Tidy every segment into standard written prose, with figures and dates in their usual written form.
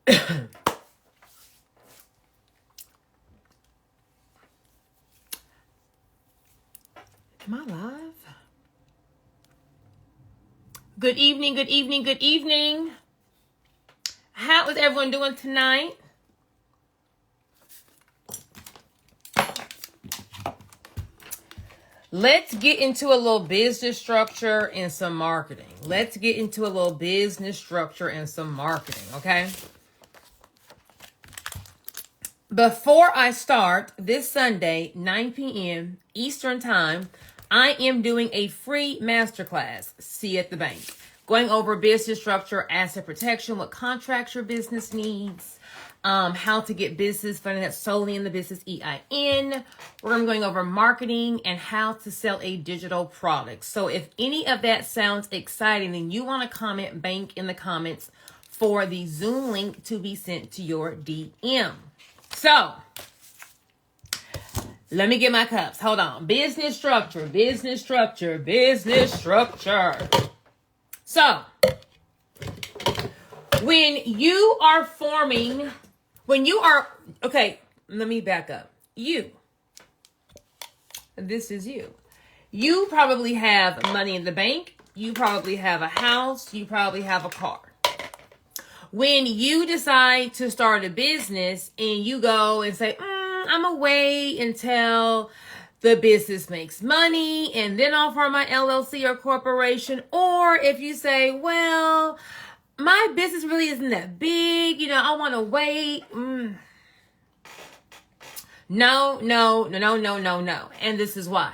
Am I live? Good evening, good evening, good evening. How is everyone doing tonight? Let's get into a little business structure and some marketing. Let's get into a little business structure and some marketing, okay? Before I start, this Sunday, 9 p.m. Eastern Time, I am doing a free masterclass, See at the Bank, going over business structure, asset protection, what contracts your business needs, how to get business funding that's solely in the business EIN. We're going to be going over marketing and how to sell a digital product. So if any of that sounds exciting, then you want to comment bank in the comments for the Zoom link to be sent to your DM. So let me get my cups. Hold on. Business structure, business structure, business structure. So when you are okay, let me back up. This is you. You probably have money in the bank. You probably have a house. You probably have a car. When you decide to start a business and you go and say, I'm going to wait until the business makes money and then I'll form my LLC or corporation. Or if you say, well, my business really isn't that big, I want to wait. No. And this is why.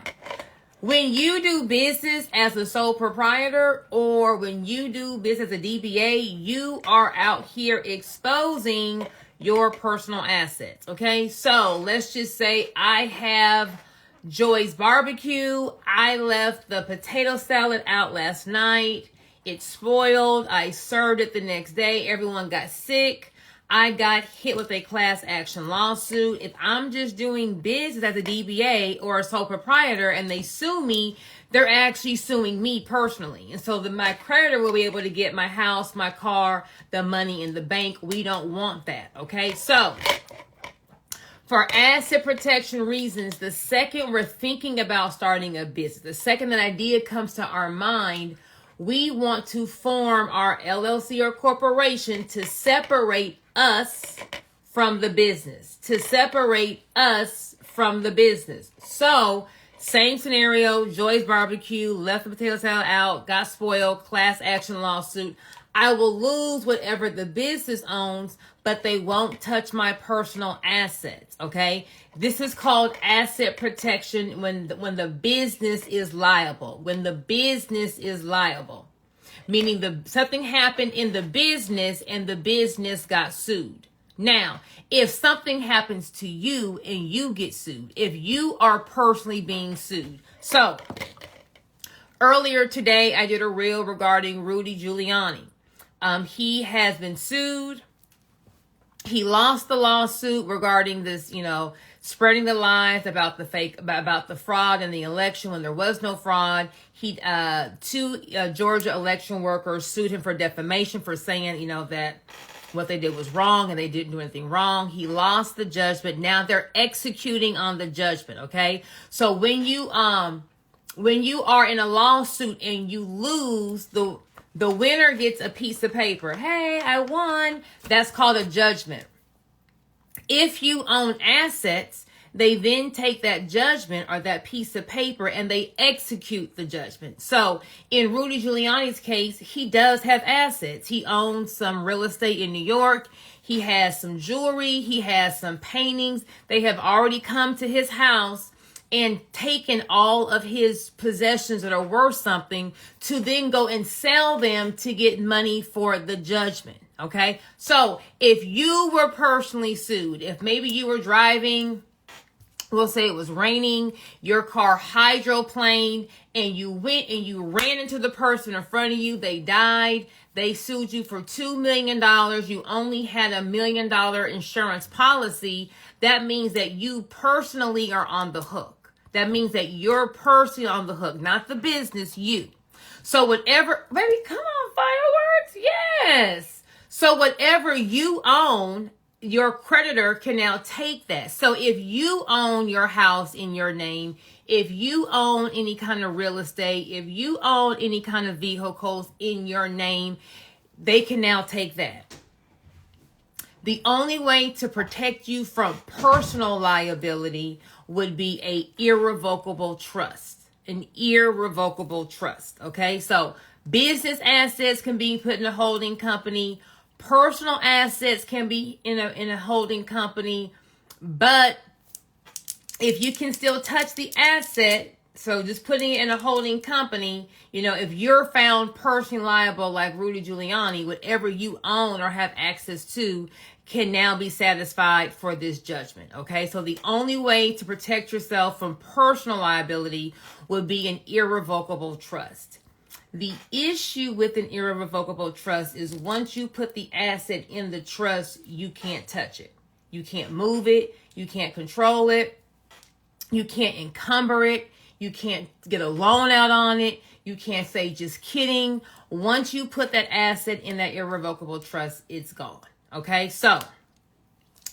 When you do business as a sole proprietor or when you do business as a DBA, you are out here exposing your personal assets, okay? So let's just say I have Joy's Barbecue. I left the potato salad out last night. It spoiled. I served it the next day. Everyone got sick. I got hit with a class action lawsuit. If I'm just doing business as a DBA or a sole proprietor and they sue me, they're actually suing me personally. And so my creditor will be able to get my house, my car, the money in the bank. We don't want that, okay? So for asset protection reasons, the second we're thinking about starting a business, the second that idea comes to our mind, we want to form our LLC or corporation to separate us from the business, So same scenario, Joy's Barbecue, left the potato salad out, got spoiled, class action lawsuit. I will lose whatever the business owns, but they won't touch my personal assets, okay? This is called asset protection when the business is liable. Meaning something happened in the business and the business got sued. Now, if something happens to you and you get sued, if you are personally being sued. So, earlier today, I did a reel regarding Rudy Giuliani. He has been sued. He lost the lawsuit regarding this, spreading the lies about the fraud in the election when there was no fraud. Two Georgia election workers sued him for defamation for saying, that what they did was wrong and they didn't do anything wrong. He lost the judgment. Now they're executing on the judgment. Okay. So when you are in a lawsuit and you lose, the winner gets a piece of paper. Hey, I won. That's called a judgment. If you own assets, they then take that judgment or that piece of paper and they execute the judgment. So in Rudy Giuliani's case, he does have assets. He owns some real estate in New York. He has some jewelry. He has some paintings. They have already come to his house and taken all of his possessions that are worth something to then go and sell them to get money for the judgment. Okay. So if you were personally sued, if maybe you were driving, we'll say it was raining, your car hydroplaned and you went and you ran into the person in front of you, they died, they sued you for $2 million, you only had $1 million insurance policy, that means that you personally are on the hook. That means that you're personally on the hook, not the business, you. So whatever, baby, come on, fireworks, yes. So whatever you own, your creditor can now take that. So if you own your house in your name, if you own any kind of real estate, if you own any kind of vehicles in your name, they can now take that. The only way to protect you from personal liability would be a irrevocable trust. An irrevocable trust. Okay, so business assets can be put in a holding company. Personal assets can be in a holding company. But if you can still touch the asset, so just putting it in a holding company, you know, if you're found personally liable like Rudy Giuliani, whatever you own or have access to can now be satisfied for this judgment. Okay, so the only way to protect yourself from personal liability would be an irrevocable trust. The issue with an irrevocable trust is once you put the asset in the trust, you can't touch it. You can't move it. You can't control it. You can't encumber it. You can't get a loan out on it. You can't say just kidding. Once you put that asset in that irrevocable trust, it's gone. Okay, so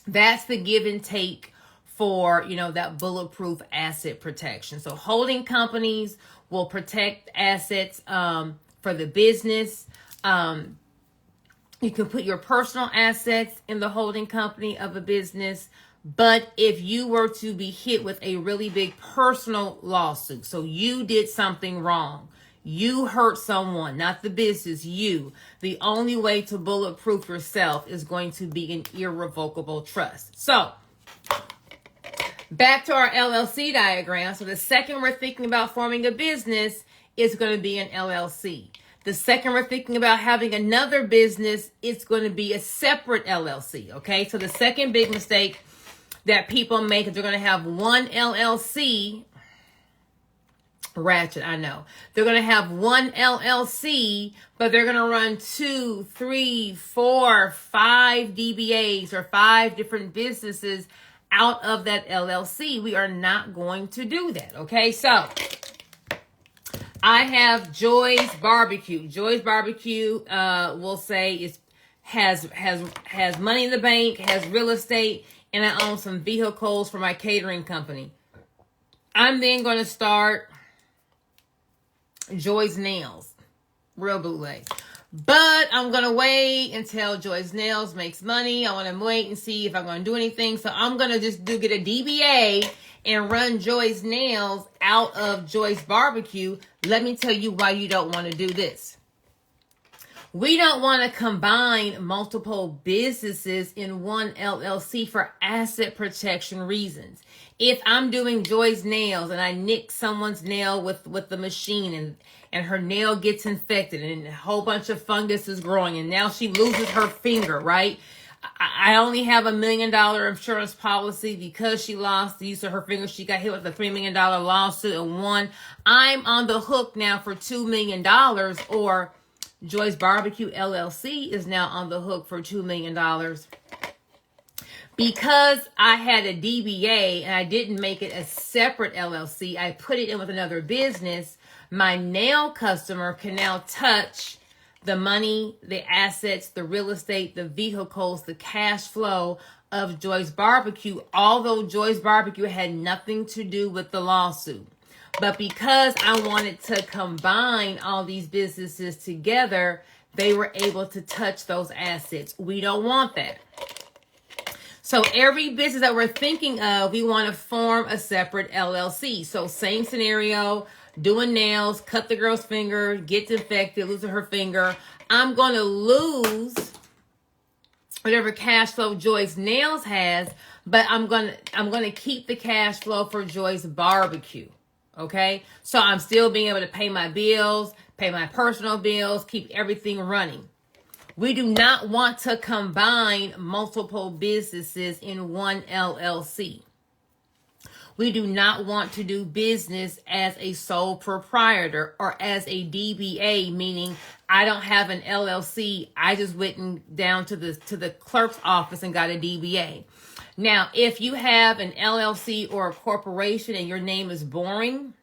that's the give and take for, you know, that bulletproof asset protection. So holding companies will protect assets for the business. You can put your personal assets in the holding company of a business. But if you were to be hit with a really big personal lawsuit, so you did something wrong, you hurt someone, not the business, you. The only way to bulletproof yourself is going to be an irrevocable trust. So, back to our LLC diagram. So the second we're thinking about forming a business is going to be an LLC. The second we're thinking about having another business, it's going to be a separate LLC. Okay, so the second big mistake that people make is they're going to have one LLC. Ratchet, I know. They're going to have one LLC, but they're going to run 2, 3, 4, 5 DBAs or 5 different businesses out of that LLC. We are not going to do that. Okay, so I have Joy's Barbecue. Joy's Barbecue, we'll say has money in the bank, has real estate, and I own some vehicles for my catering company. I'm then going to start Joy's Nails, real bootleg. But I'm going to wait until Joy's Nails makes money. I want to wait and see if I'm going to do anything. So I'm going to just get a DBA and run Joy's Nails out of Joy's Barbecue. Let me tell you why you don't want to do this. We don't want to combine multiple businesses in one LLC for asset protection reasons. If I'm doing Joy's Nails and I nick someone's nail with the machine and her nail gets infected and a whole bunch of fungus is growing and now she loses her finger, right? I only have $1 million insurance policy because she lost the use of her finger. She got hit with a $3 million lawsuit and won. I'm on the hook now for $2 million, or Joy's Barbecue LLC is now on the hook for $2 million. Because I had a DBA and I didn't make it a separate LLC, I put it in with another business. My nail customer can now touch the money, the assets, the real estate, the vehicles, the cash flow of Joy's Barbecue, although Joy's Barbecue had nothing to do with the lawsuit. But because I wanted to combine all these businesses together, they were able to touch those assets. We don't want that. So every business that we're thinking of, we want to form a separate LLC. So same scenario, doing nails, cut the girl's finger, gets infected, loses her finger. I'm going to lose whatever cash flow Joy's Nails has, but I'm going to keep the cash flow for Joy's Barbecue. Okay? So I'm still being able to pay my bills, pay my personal bills, keep everything running. We do not want to combine multiple businesses in one LLC. We do not want to do business as a sole proprietor or as a DBA, meaning I don't have an LLC. I just went down to the clerk's office and got a DBA. Now, if you have an LLC or a corporation and your name is boring,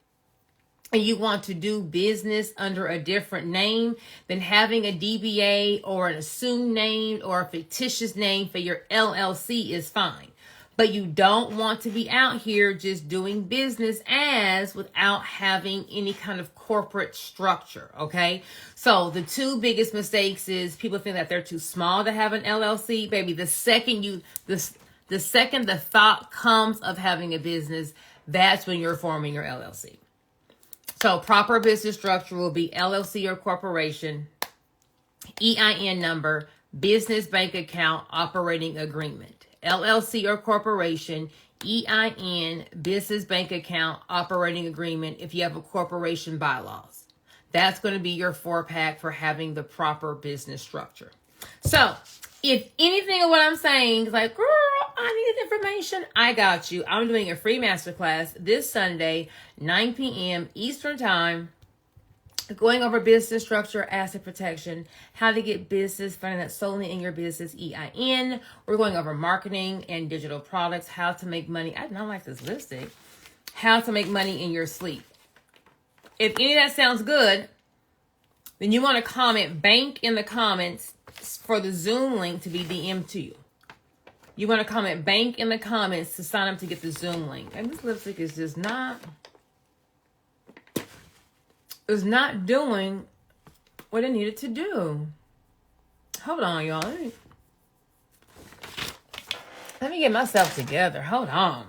and you want to do business under a different name, then having a DBA or an assumed name or a fictitious name for your LLC is fine. But you don't want to be out here just doing business as without having any kind of corporate structure, okay? So the two biggest mistakes is people think that they're too small to have an LLC. Baby, the second the thought comes of having a business, that's when you're forming your LLC. So proper business structure will be LLC or corporation, EIN number, business bank account, operating agreement. LLC or corporation, EIN, business bank account, operating agreement if you have a corporation bylaws. That's going to be your 4-pack for having the proper business structure. So if anything of what I'm saying is like, girl, I need information, I got you. I'm doing a free masterclass this Sunday, 9 p.m. Eastern Time, going over business structure, asset protection, how to get business funding that's solely in your business, EIN. We're going over marketing and digital products, how to make money. I don't like this lipstick. How to make money in your sleep. If any of that sounds good, then you want to comment bank in the comments for the Zoom link to be DM'd to you. You want to comment bank in the comments to sign up to get the Zoom link. And this lipstick is just not doing what it needed to do. Hold on, y'all. Let me get myself together. Hold on.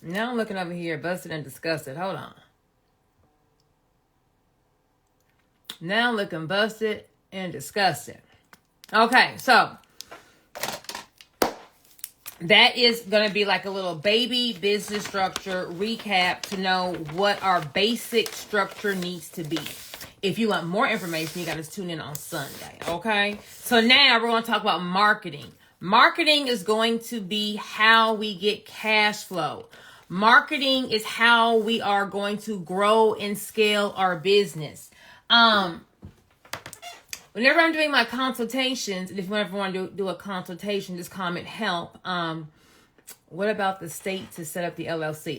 Now I'm looking over here, busted and disgusted. Hold on. Now I'm looking busted and disgusted. Okay, so that is going to be like a little baby business structure recap to know what our basic structure needs to be. If you want more information, you got to tune in on Sunday, okay? So now we're going to talk about marketing. Marketing is going to be how we get cash flow. Marketing is how we are going to grow and scale our business. Whenever I'm doing my consultations, and if you ever want to do a consultation, just comment help. What about the state to set up the LLC?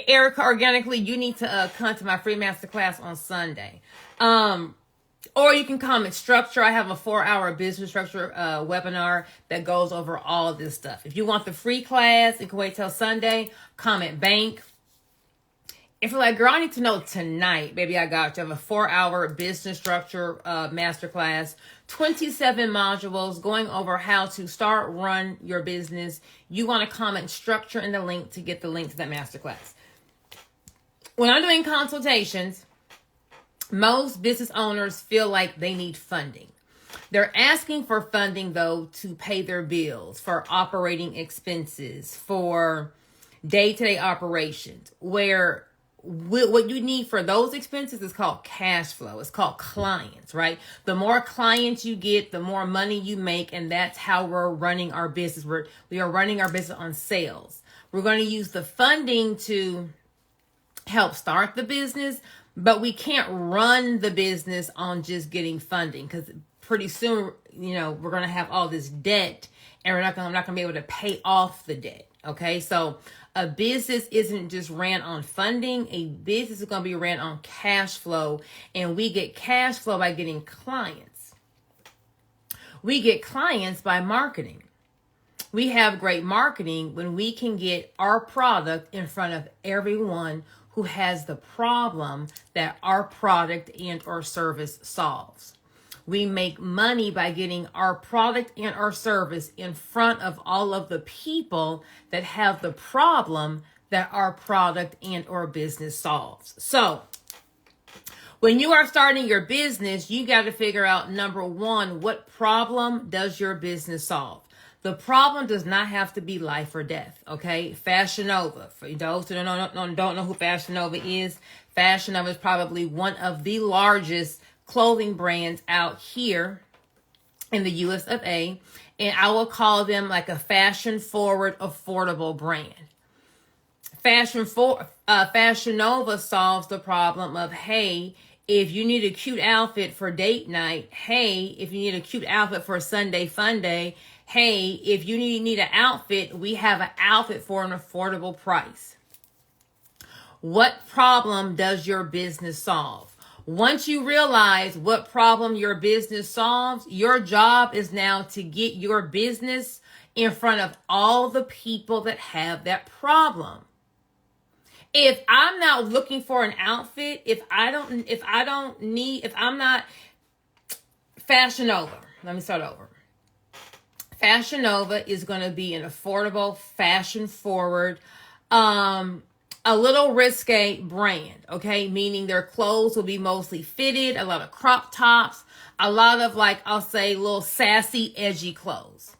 Erica, organically, you need to come to my free masterclass on Sunday. Or you can comment structure. I have a 4-hour business structure webinar that goes over all of this stuff. If you want the free class, you can wait till Sunday. Comment bank. If you're like, girl, I need to know tonight, baby, I got you. I have a 4-hour business structure masterclass, 27 modules going over how to start, run your business. You want to comment structure in the link to get the link to that masterclass. When I'm doing consultations, most business owners feel like they need funding. They're asking for funding, though, to pay their bills, for operating expenses, for day-to-day operations, where what you need for those expenses is called cash flow. It's called clients, right? The more clients you get, the more money you make, and that's how we're running our business. We are running our business on sales. We're going to use the funding to help start the business, but we can't run the business on just getting funding, because pretty soon, we're going to have all this debt, and I'm not going to be able to pay off the debt. Okay, so a business isn't just ran on funding. A business is going to be ran on cash flow, and we get cash flow by getting clients. We get clients by marketing. We have great marketing when we can get our product in front of everyone who has the problem that our product and or service solves. We make money by getting our product and our service in front of all of the people that have the problem that our product and or business solves. So when you are starting your business, you got to figure out, number one, what problem does your business solve? The problem does not have to be life or death, okay? Fashion Nova. For those who don't know who Fashion Nova is probably one of the largest clothing brands out here in the US of A, and I will call them like a fashion forward, affordable brand. Fashion Nova solves the problem of, hey, if you need a cute outfit for date night, hey, if you need a cute outfit for a Sunday fun day, hey, if you need an outfit, we have an outfit for an affordable price. What problem does your business solve? Once you realize what problem your business solves, your job is now to get your business in front of all the people that have that problem. If I'm not looking for an outfit, if I'm not Fashion Nova, let me start over. Fashion Nova is going to be an affordable, fashion forward, a little risque brand, okay? Meaning their clothes will be mostly fitted, a lot of crop tops, a lot of, like, I'll say, little sassy, edgy clothes.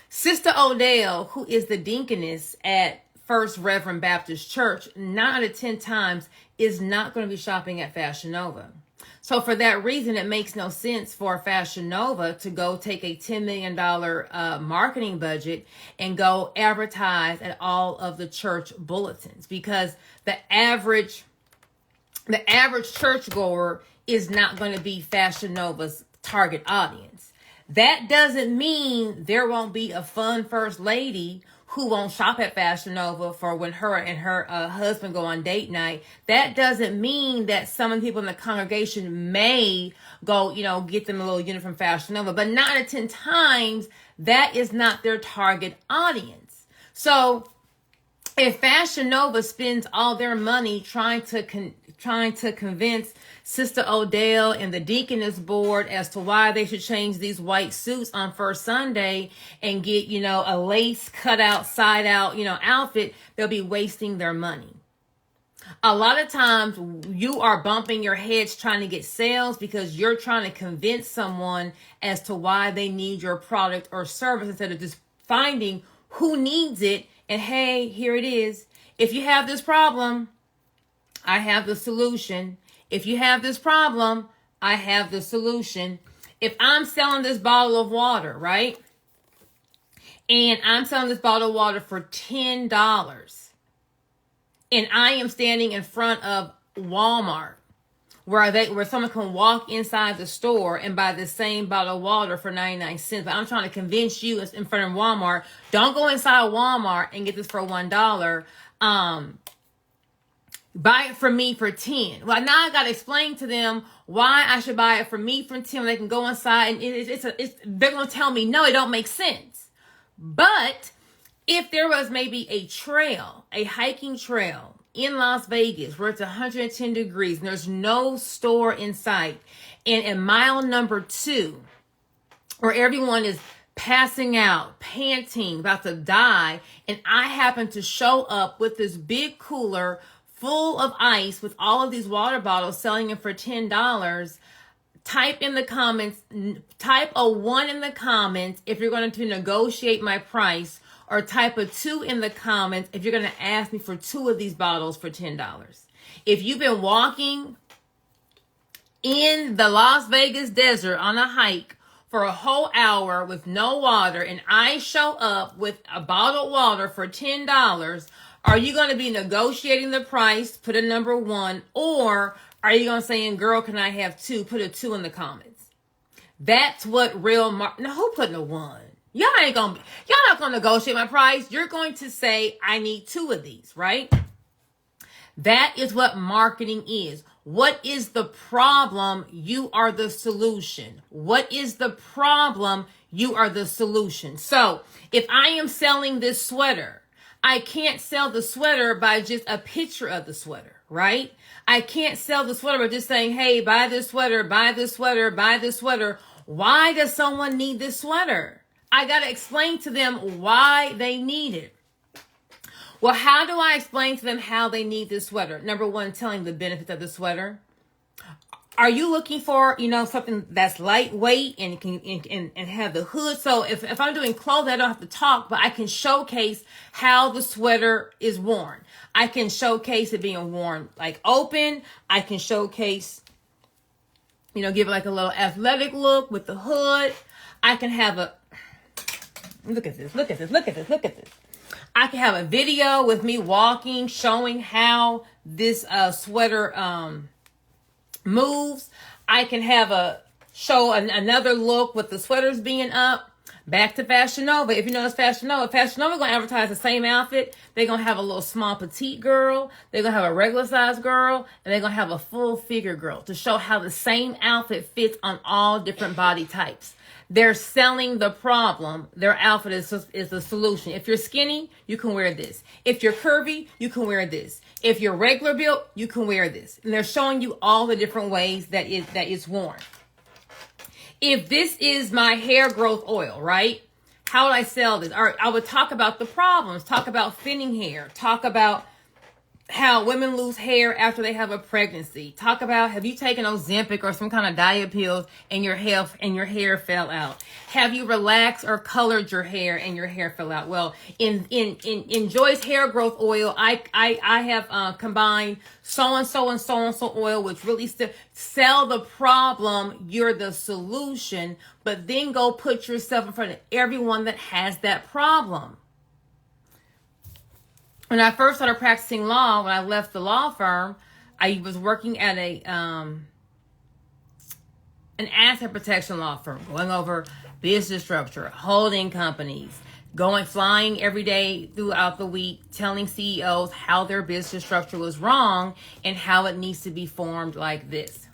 Sister Odell, who is the deaconess at First Reverend Baptist Church, 9 out of 10 times is not going to be shopping at Fashion Nova. So for that reason, it makes no sense for Fashion Nova to go take a $10 million marketing budget and go advertise at all of the church bulletins, because the average churchgoer is not going to be Fashion Nova's target audience. That doesn't mean there won't be a fun first lady who won't shop at Fashion Nova for when her and her husband go on date night. That doesn't mean that some of the people in the congregation may go, get them a little unit from Fashion Nova. But 9 out of 10 times, that is not their target audience. So if Fashion Nova spends all their money trying to convince Sister Odell and the deaconess board as to why they should change these white suits on first Sunday and get, a lace cut out, side out, outfit, they'll be wasting their money. A lot of times you are bumping your heads trying to get sales because you're trying to convince someone as to why they need your product or service instead of just finding who needs it. And hey, here it is. If you have this problem, I have the solution. If you have this problem, I have the solution. If I'm selling this bottle of water, right? And I'm selling this bottle of water for $10. And I am standing in front of Walmart where someone can walk inside the store and buy the same bottle of water for 99 cents. But I'm trying to convince you in front of Walmart, don't go inside Walmart and get this for $1. Buy it from me for 10. Well, now I got to explain to them why I should buy it from me for 10. They can go inside and they're going to tell me, no, it don't make sense. But if there was maybe a hiking trail in Las Vegas where it's 110 degrees and there's no store in sight, and at mile number 2, where everyone is passing out, panting, about to die, and I happen to show up with this big cooler full of ice with all of these water bottles, selling them for $10, type in the comments, type a 1 in the comments if you're going to negotiate my price, or type a 2 in the comments if you're going to ask me for 2 of these bottles for $10. If you've been walking in the Las Vegas desert on a hike for a whole hour with no water, and I show up with a bottle of water for $10, are you going to be negotiating the price, put a number 1, or are you going to say, girl, can I have 2? Put a 2 in the comments. That's what real no, who putting a 1? Y'all not going to negotiate my price. You're going to say, I need 2 of these, right? That is what marketing is. What is the problem? You are the solution. What is the problem? You are the solution. So if I am selling this sweater, I can't sell the sweater by just a picture of the sweater, right? I can't sell the sweater by just saying, hey, buy this sweater, buy this sweater, buy this sweater. Why does someone need this sweater? I got to explain to them why they need it. Well, how do I explain to them how they need this sweater? Number 1, telling the benefits of the sweater. Are you looking for, something that's lightweight and can and have the hood? So if I'm doing clothes, I don't have to talk, but I can showcase how the sweater is worn. I can showcase it being worn like open. I can showcase, give it like a little athletic look with the hood. I can have look at this. I can have a video with me walking, showing how this sweater moves. I can have another look with the sweaters being up. Back to Fashion Nova. If you know it's Fashion Nova, Fashion Nova going to advertise the same outfit. They're going to have a little small petite girl. They're going to have a regular size girl. And they're going to have a full figure girl to show how the same outfit fits on all different body types. They're selling the problem. Their outfit is the solution. If you're skinny, you can wear this. If you're curvy, you can wear this. If you're regular built, you can wear this. And they're showing you all the different ways that it's worn. If this is my hair growth oil, right? How would I sell this? Or I would talk about the problems, talk about thinning hair, talk about how women lose hair after they have a pregnancy. Talk about, have you taken Ozempic or some kind of diet pills and your hair fell out? Have you relaxed or colored your hair and your hair fell out? Well, in Joy's hair growth oil, I have combined so and so oil, which really sell the problem. You're the solution, but then go put yourself in front of everyone that has that problem. When I first started practicing law, when I left the law firm, I was working at an asset protection law firm, going over business structure, holding companies, flying every day throughout the week, telling CEOs how their business structure was wrong and how it needs to be formed like this.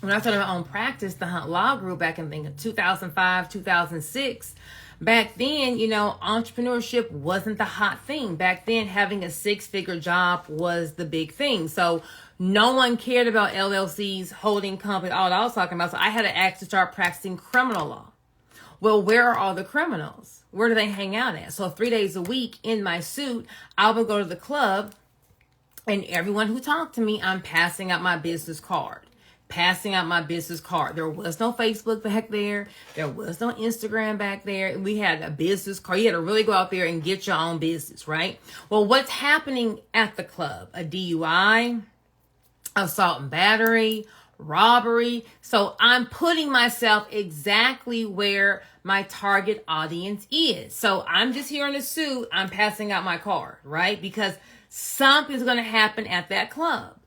When I started my own practice, the Hunt Law Group, back in 2005, 2006, back then, entrepreneurship wasn't the hot thing. Back then, having a 6-figure job was the big thing. So no one cared about LLCs, holding companies, all that I was talking about. So I had to actually start practicing criminal law. Well, where are all the criminals? Where do they hang out at? So 3 days a week in my suit, I would go to the club, and everyone who talked to me, I'm passing out my business card. There was no Facebook back there. There was no Instagram back there. We had a business card. You had to really go out there and get your own business, right? Well, what's happening at the club? A DUI, assault and battery, robbery. So I'm putting myself exactly where my target audience is. So I'm just here in a suit. I'm passing out my card, right? Because something's going to happen at that club.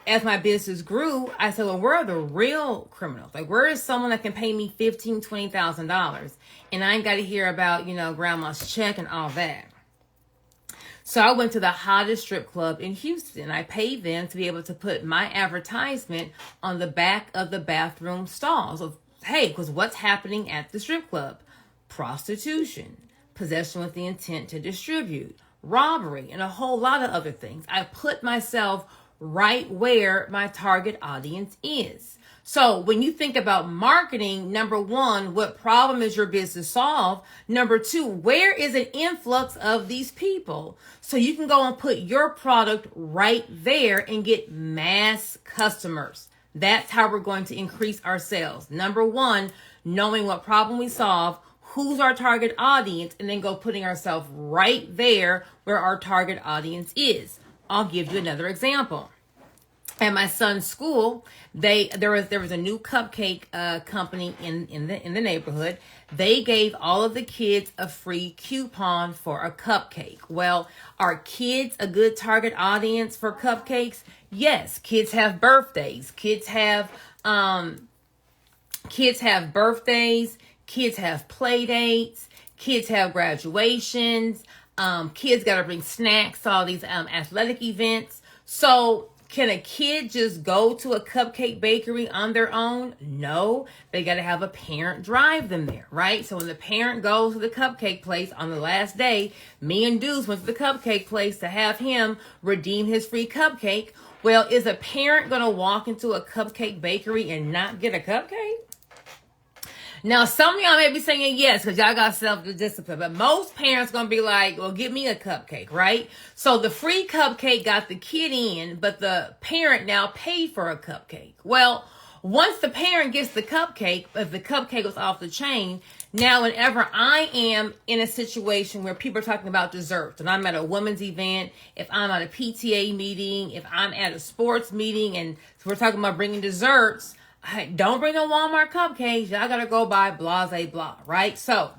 As my business grew, I said, well, where are the real criminals? Like, where is someone that can pay me $15,000, $20,000? And I ain't got to hear about, grandma's check and all that. So I went to the hottest strip club in Houston. I paid them to be able to put my advertisement on the back of the bathroom stalls of, hey, because what's happening at the strip club? Prostitution, possession with the intent to distribute, robbery, and a whole lot of other things. I put myself right where my target audience is. So when you think about marketing, number one, what problem is your business solve? Number two, where is an influx of these people? So you can go and put your product right there and get mass customers. That's how we're going to increase our sales. Number one, knowing what problem we solve, who's our target audience, and then go putting ourselves right there where our target audience is. I'll give you another example. At my son's school, there was a new cupcake company in the neighborhood. They gave all of the kids a free coupon for a cupcake. Well, are kids a good target audience for cupcakes? Yes, kids have birthdays. Kids have birthdays. Kids have play dates. Kids have graduations. Kids got to bring snacks to all these athletic events. So can a kid just go to a cupcake bakery on their own? No, they got to have a parent drive them there, right? So when the parent goes to the cupcake place on the last day, me and Deuce went to the cupcake place to have him redeem his free cupcake. Well, is a parent going to walk into a cupcake bakery and not get a cupcake? Now, some of y'all may be saying yes because y'all got self-discipline, but most parents going to be like, well, give me a cupcake, right? So the free cupcake got the kid in, but the parent now paid for a cupcake. Well, once the parent gets the cupcake, if the cupcake was off the chain, now whenever I am in a situation where people are talking about desserts, and I'm at a women's event, if I'm at a PTA meeting, if I'm at a sports meeting, and we're talking about bringing desserts, don't bring no Walmart cupcakes. Y'all got to go buy blase blah, right? So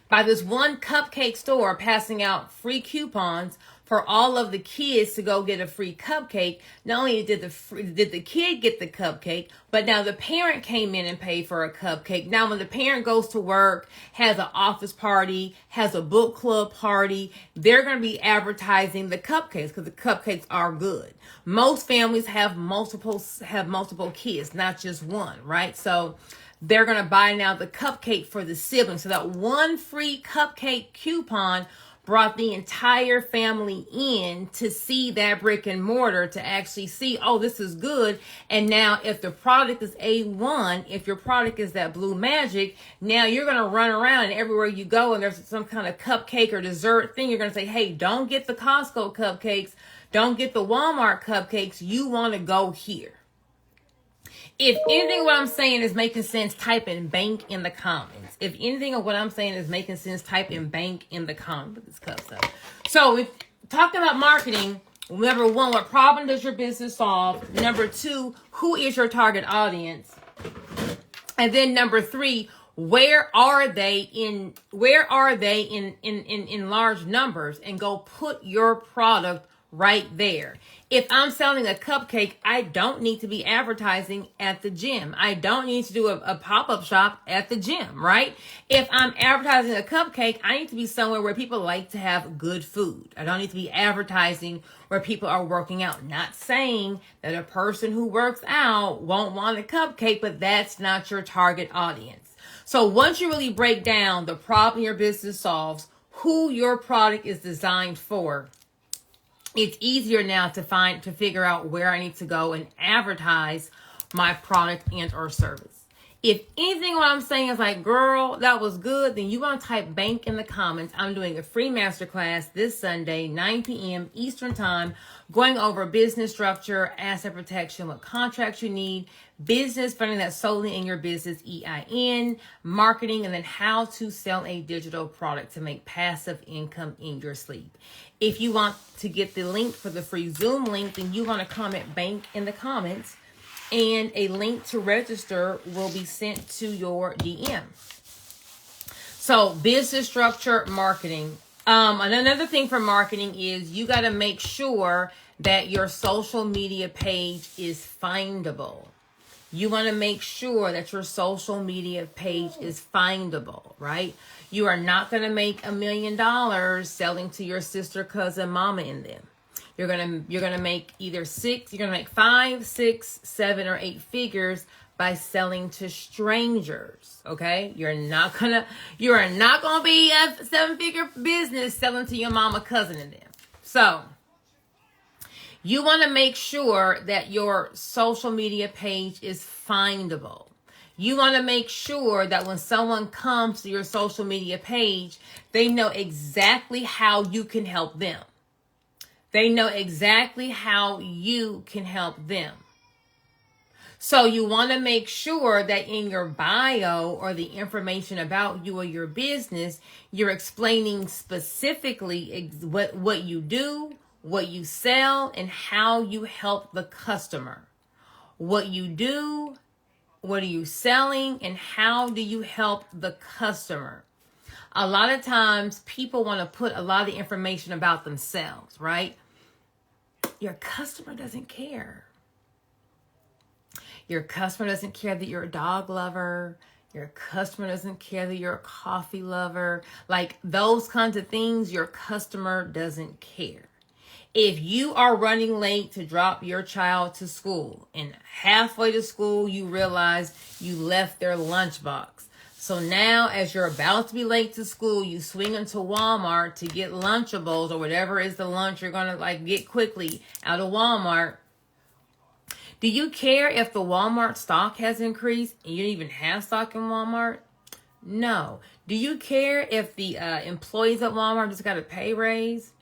by this one cupcake store passing out free coupons for all of the kids to go get a free cupcake. Not only did the kid get the cupcake, but now the parent came in and paid for a cupcake. Now when the parent goes to work, has an office party, has a book club party, they're going to be advertising the cupcakes because the cupcakes are good. Most families have multiple kids, not just one, right? So they're going to buy now the cupcake for the siblings. So that one free cupcake coupon brought the entire family in to see that brick and mortar, to actually see, oh, this is good. And now if the product is A1, if your product is that Blue Magic, now you're going to run around and everywhere you go and there's some kind of cupcake or dessert thing, you're going to say, hey, don't get the Costco cupcakes. Don't get the Walmart cupcakes. You want to go here. If anything of what I'm saying is making sense, type in bank in the comments. If anything of what I'm saying is making sense, type in bank in the comments. This cup stuff. So if talking about marketing, number one, what problem does your business solve? Number two, who is your target audience? And then number three, where are they in large numbers? And go put your product right there. If I'm selling a cupcake, I don't need to be advertising at the gym. I don't need to do a pop-up shop at the gym, right? If I'm advertising a cupcake, I need to be somewhere where people like to have good food. I don't need to be advertising where people are working out. Not saying that a person who works out won't want a cupcake, but that's not your target audience. So once you really break down the problem your business solves, who your product is designed for, it's easier now to figure out where I need to go and advertise my product and or service. If anything what I'm saying is like, girl, that was good, then you want to type bank in the comments. I'm doing a free masterclass this Sunday, 9 p.m. Eastern time, going over business structure, asset protection, what contracts you need, business funding that's solely in your business, EIN, marketing, and then how to sell a digital product to make passive income in your sleep. If you want to get the link for the free Zoom link, then you want to comment bank in the comments, and a link to register will be sent to your DM. So business structure, marketing. Another thing for marketing is you got to make sure that your social media page is findable. You want to make sure that your social media page is findable, right? You are not going to make $1 million selling to your sister, cousin, mama in them. You're gonna make either you're gonna make 5, 6, 7, or 8 figures by selling to strangers. Okay, you are not gonna be a 7-figure business selling to your mama, cousin, and them. So you want to make sure that your social media page is findable. You want to make sure that when someone comes to your social media page, they know exactly how you can help them. They know exactly how you can help them. So you want to make sure that in your bio or the information about you or your business, you're explaining specifically what you do, what you sell, and how you help the customer. What you do, what are you selling, and how do you help the customer? A lot of times people want to put a lot of information about themselves, right? Your customer doesn't care. Your customer doesn't care that you're a dog lover. Your customer doesn't care that you're a coffee lover. Like those kinds of things, your customer doesn't care. If you are running late to drop your child to school and halfway to school you realize you left their lunchbox. So now as you're about to be late to school, you swing into Walmart to get Lunchables or whatever is the lunch you're going to get quickly out of Walmart. Do you care if the Walmart stock has increased and you don't even have stock in Walmart? No. Do you care if the employees at Walmart just got a pay raise?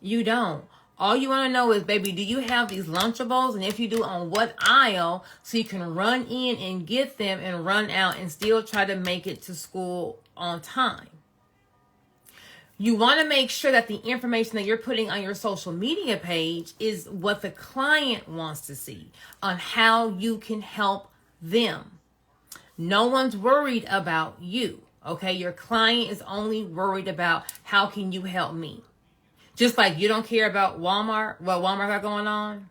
You don't. All you want to know is, baby, do you have these Lunchables? And if you do, on what aisle, so you can run in and get them and run out and still try to make it to school on time. You want to make sure that the information that you're putting on your social media page is what the client wants to see on how you can help them. No one's worried about you, okay? Your client is only worried about how can you help me. Just like you don't care about Walmart, what Walmart got going on.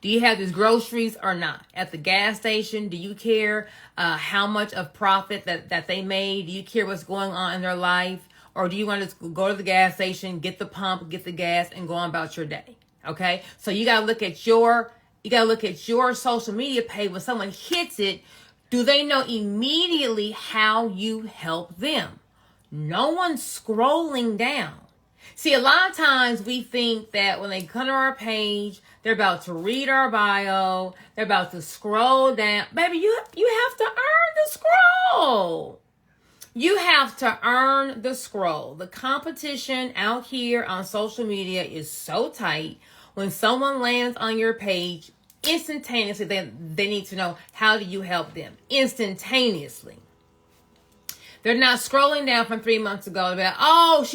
Do you have these groceries or not? At the gas station, do you care how much of profit that they made? Do you care what's going on in their life? Or do you want to go to the gas station, get the pump, get the gas, and go on about your day? Okay? So you gotta look at your social media page. When someone hits it, do they know immediately how you help them? No one's scrolling down. See, a lot of times we think that when they come to our page, they're about to read our bio, they're about to scroll down. Baby, you have to earn the scroll. You have to earn the scroll. The competition out here on social media is so tight. When someone lands on your page, instantaneously, they need to know, how do you help them? Instantaneously. They're not scrolling down from 3 months ago about,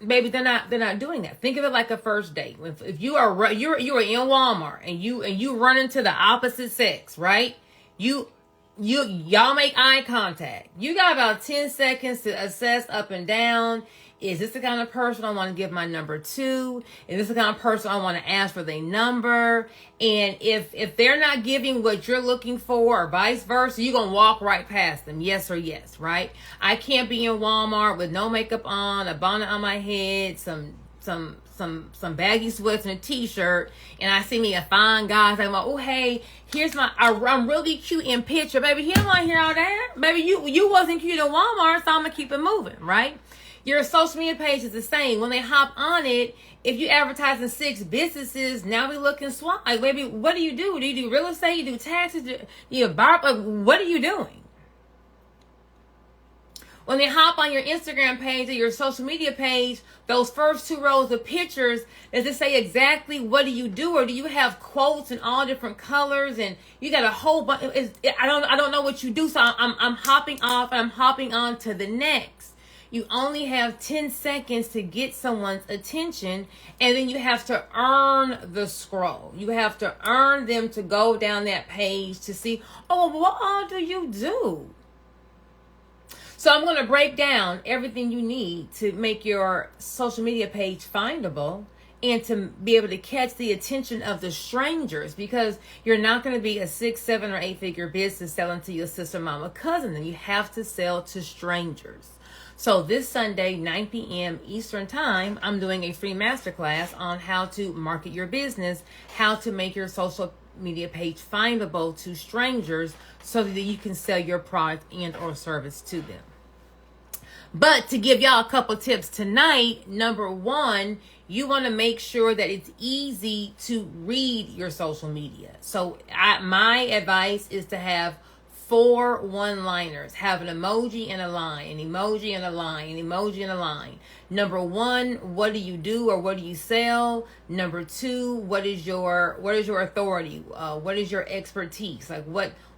baby, they're not doing that. Think of it like a first date. If you are in Walmart and you run into the opposite sex, right? Y'all make eye contact. You got about 10 seconds to assess up and down. Is this the kind of person I want to give my number to? Is this the kind of person I want to ask for their number? And if they're not giving what you're looking for, or vice versa, you're going to walk right past them. Yes or yes, right? I can't be in Walmart with no makeup on, a bonnet on my head, some baggy sweats and a t-shirt, and I see me a fine guy saying, oh, hey, I'm really cute in picture. Baby, he don't want to hear all that. Baby, you wasn't cute in Walmart, so I'm going to keep it moving, right? Your social media page is the same. When they hop on it, if you advertise in 6 businesses, now we looking swag. Like, baby, what do? Do you do real estate? You do taxes? Do you what are you doing? When they hop on your Instagram page or your social media page, those first 2 rows of pictures, does it say exactly what do you do, or do you have quotes in all different colors and you got a whole bunch? I don't know what you do, so I'm hopping off and I'm hopping on to the next. You only have 10 seconds to get someone's attention, and then you have to earn the scroll. You have to earn them to go down that page to see, what all do you do? So I'm going to break down everything you need to make your social media page findable and to be able to catch the attention of the strangers, because you're not going to be a 6, 7, or 8-figure business selling to your sister, mama, cousin. And you have to sell to strangers. So this Sunday, 9 p.m. Eastern Time, I'm doing a free masterclass on how to market your business, how to make your social media page findable to strangers so that you can sell your product and or service to them. But to give y'all a couple tips tonight, number 1, you want to make sure that it's easy to read your social media. So my advice is to have 4 one-liners. Have an emoji and a line, an emoji and a line, an emoji and a line. Number 1, what do you do or what do you sell? Number 2, what is your authority? What is your expertise? Like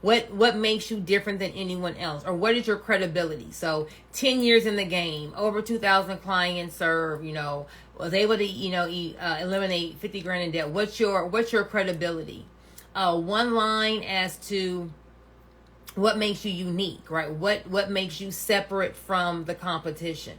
what makes you different than anyone else? Or what is your credibility? So 10 years in the game, over 2,000 clients served, was able to eliminate 50 grand in debt. What's your credibility? One line as to what makes you unique, right? What makes you separate from the competition?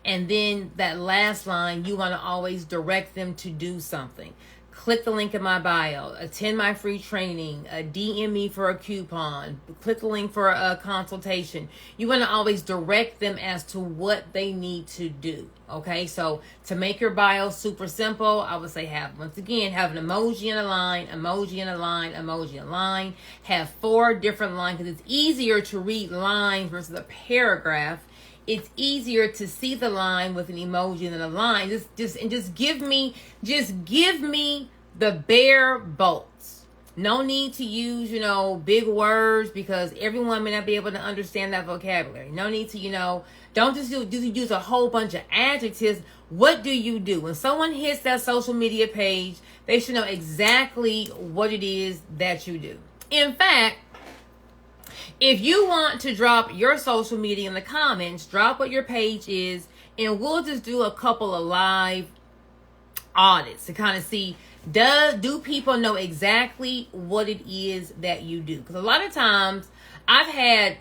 And then that last line, you want to always direct them to do something. Click the link in my bio, attend my free training, DM me for a coupon, click the link for a consultation. You want to always direct them as to what they need to do. Okay, so to make your bio super simple, I would say have an emoji and a line, emoji and a line, emoji and a line. Have 4 different lines, because it's easier to read lines versus a paragraph. It's easier to see the line with an emoji than a line. Just give me the bare bolts. No need to use, big words, because everyone may not be able to understand that vocabulary. No need to, don't just use a whole bunch of adjectives. What do you do? When someone hits that social media page, they should know exactly what it is that you do. In fact, if you want to drop your social media in the comments, drop what your page is, and we'll just do a couple of live audits to kind of see, do people know exactly what it is that you do? Because a lot of times I've had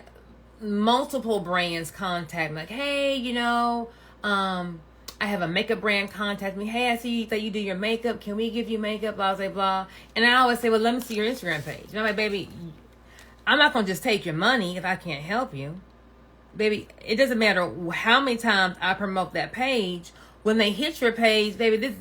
multiple brands contact me like, hey, I have a makeup brand contact me. Hey, I see that you do your makeup. Can we give you makeup? Blah, blah, blah. And I always say, well, let me see your Instagram page. And I'm like, baby, I'm not going to just take your money if I can't help you. Baby, it doesn't matter how many times I promote that page. When they hit your page, baby,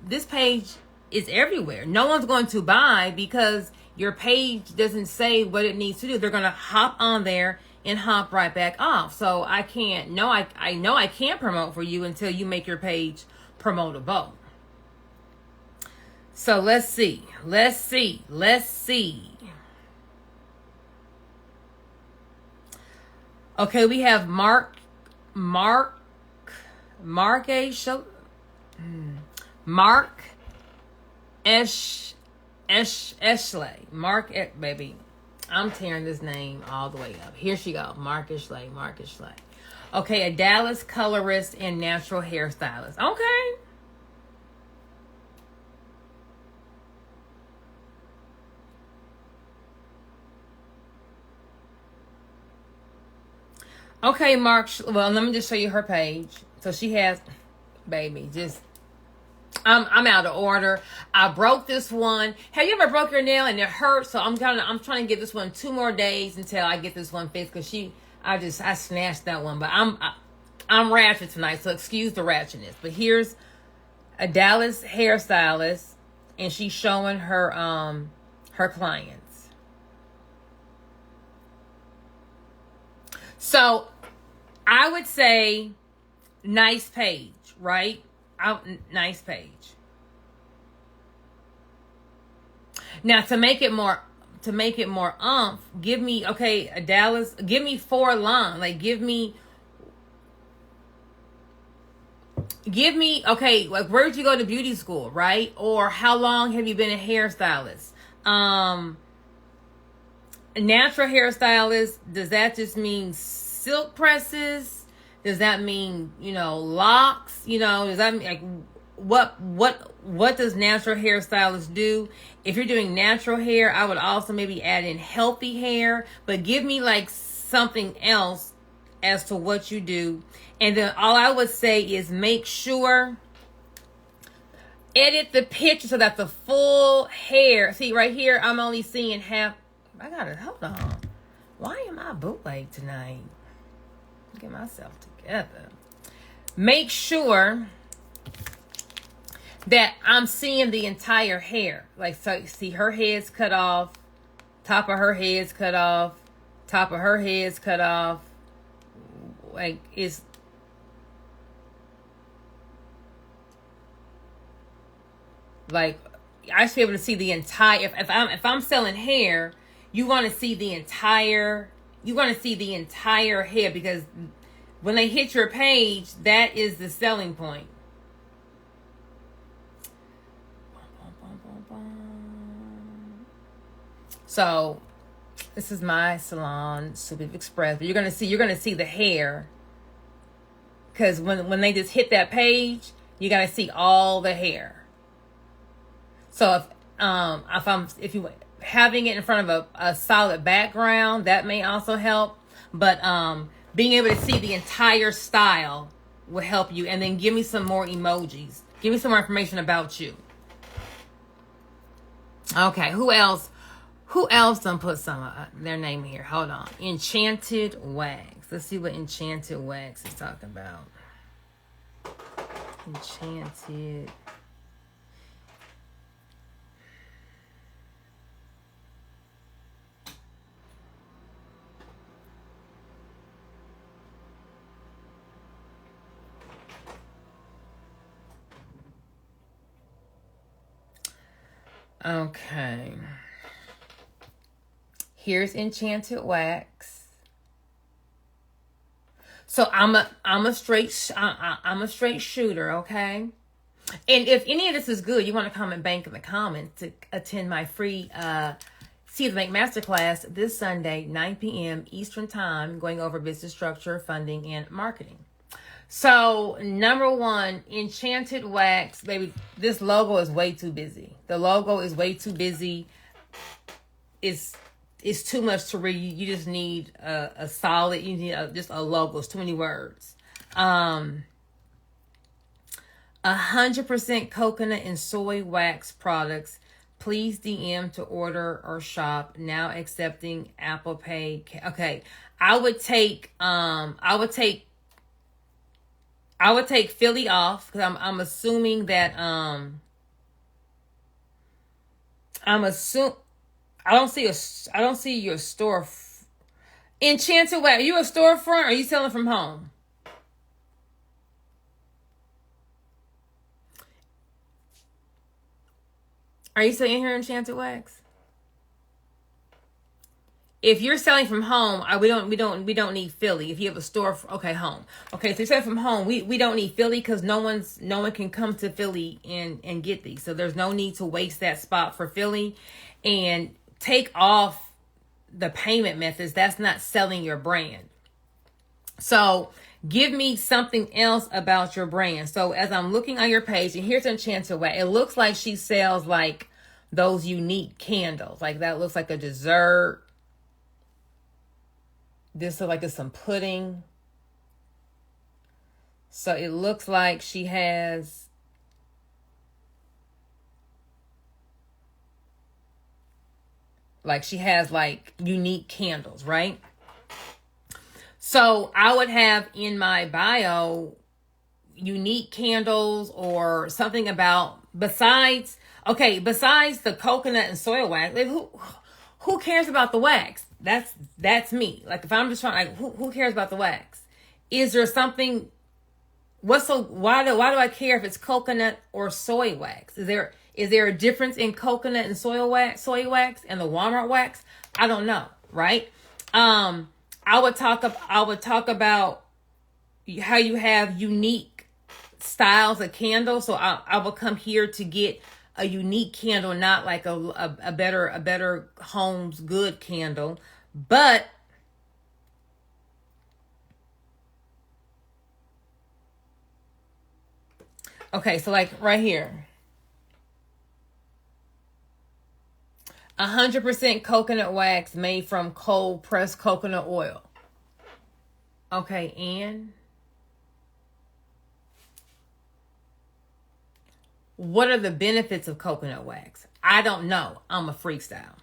this page is everywhere. No one's going to buy because your page doesn't say what it needs to do. They're going to hop on there and hop right back off. So I can't, no, I know I can't promote for you until you make your page promotable. So let's see. Okay, we have Mark Eshley. Baby, I'm tearing this name all the way up. Here she go. Mark Eshley. Okay, a Dallas colorist and natural hairstylist. Okay. Okay, Mark. Well, let me just show you her page. So she has, baby, just, I'm out of order. I broke this one. Have you ever broke your nail and it hurts? So I'm trying to give this one 2 more days until I get this one fixed because I snatched that one. But I'm ratchet tonight, so excuse the ratchetness. But here's a Dallas hairstylist, and she's showing her clients. So I would say nice page, right? Nice page. Now to make it more give me, okay, a Dallas, give me 4 lines. Like give me, okay, like where'd you go to beauty school, right? Or how long have you been a hairstylist? Natural hairstylist, does that just mean silk presses? Does that mean, locks? Does that mean, like, what does natural hairstylist do? If you're doing natural hair, I would also maybe add in healthy hair, but give me like something else as to what you do. And then all I would say is make sure, edit the picture so that the full hair, see right here, I'm only seeing half. Hold on. Why am I bootleg tonight? Get myself together. Make sure that I'm seeing the entire hair. Like, so see her head's cut off, top of her head's cut off, top of her head's cut off. Like, it's, like, I should be able to see the entire, if I'm selling hair, you want to see the entire hair, because when they hit your page, that is the selling point. So this is my salon, Super Express, but you're gonna see the hair, because when they just hit that page, you gotta see all the hair. So if you having it in front of a solid background, that may also help. But being able to see the entire style will help you. And then give me some more emojis. Give me some more information about you. Okay, who else done put some of their name here? Hold on. Enchanted Wax. Let's see what Enchanted Wax is talking about. Enchanted. Okay. Here's Enchanted Wax. So I'm a straight shooter, okay? And if any of this is good, you want to comment bank in the comments to attend my free See the Bank Masterclass this Sunday, 9 p.m. Eastern Time, going over business structure, funding, and marketing. So, number 1, Enchanted Wax. Baby, this logo is way too busy. The logo is way too busy. It's too much to read. You just need a solid, you need just a logo. It's too many words. 100% coconut and soy wax products. Please DM to order or shop. Now accepting Apple Pay. Okay. I would take Philly off because I'm assuming that I don't see your store. Enchanted Wax. Are you a storefront or are you selling from home? Are you still in here, Enchanted Wax? If you're selling from home, we don't need Philly. If you have a store, okay, home. Okay, so you're selling from home. We don't need Philly because no one can come to Philly and get these. So there's no need to waste that spot for Philly, and take off the payment methods. That's not selling your brand. So give me something else about your brand. So as I'm looking on your page, and here's Enchanted Wax. It looks like she sells like those unique candles. Like that looks like a dessert. This looks like it's some pudding. So it looks like she has unique candles, right? So I would have in my bio unique candles or something about besides the coconut and soy wax. Like who cares about the wax? That's me. Like if I'm just trying, like who cares about the wax? Is there something? Why do I care if it's coconut or soy wax? Is there a difference in coconut and soy wax and the Walmart wax? I don't know, right? I would talk about how you have unique styles of candles. So I will come here to get a unique candle, not like a better Home's Good candle, but okay, so like right here, 100% coconut wax made from cold pressed coconut oil. Okay, and what are the benefits of coconut wax? I don't know. I'm a freestyle.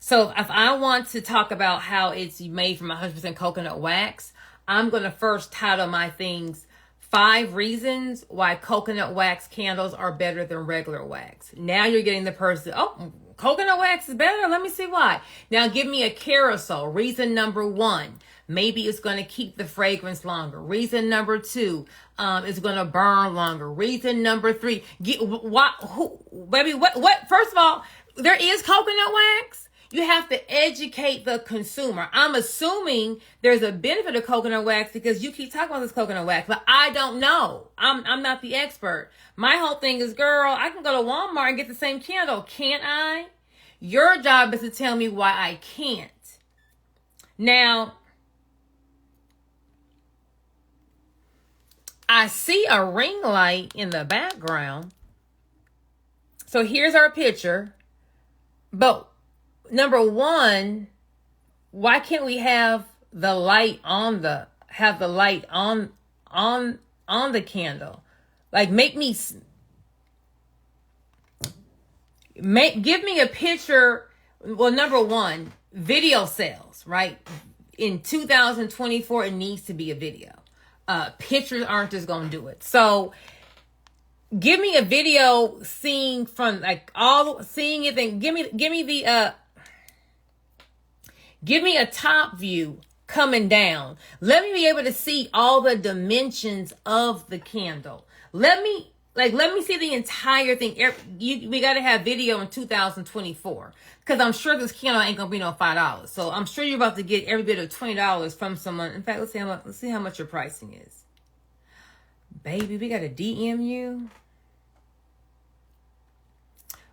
So if I want to talk about how it's made from 100% coconut wax, I'm going to first title my things 5 reasons why coconut wax candles are better than regular wax. Now you're getting the person, oh, coconut wax is better? Let me see why. Now give me a carousel. Reason number 1, maybe it's going to keep the fragrance longer. Reason number 2, it's going to burn longer. Reason number 3, what? First of all, there is coconut wax. You have to educate the consumer. I'm assuming there's a benefit of coconut wax because you keep talking about this coconut wax, but I don't know. I'm not the expert. My whole thing is, girl, I can go to Walmart and get the same candle. Can't I? Your job is to tell me why I can't. Now, I see a ring light in the background. So here's our picture. But number 1, why can't we have the light on the candle? Like give me a picture. Well, number 1, video sales, right? In 2024, it needs to be a video. Pictures aren't just going to do it. So give me a video seeing from seeing it, then give me a top view coming down. Let me be able to see all the dimensions of the candle. Let me see the entire thing. We got to have video in 2024 because I'm sure this candle ain't gonna be no $5. So I'm sure you're about to get every bit of $20 from someone. In fact, let's see how much your pricing is. Baby, we got to DM you.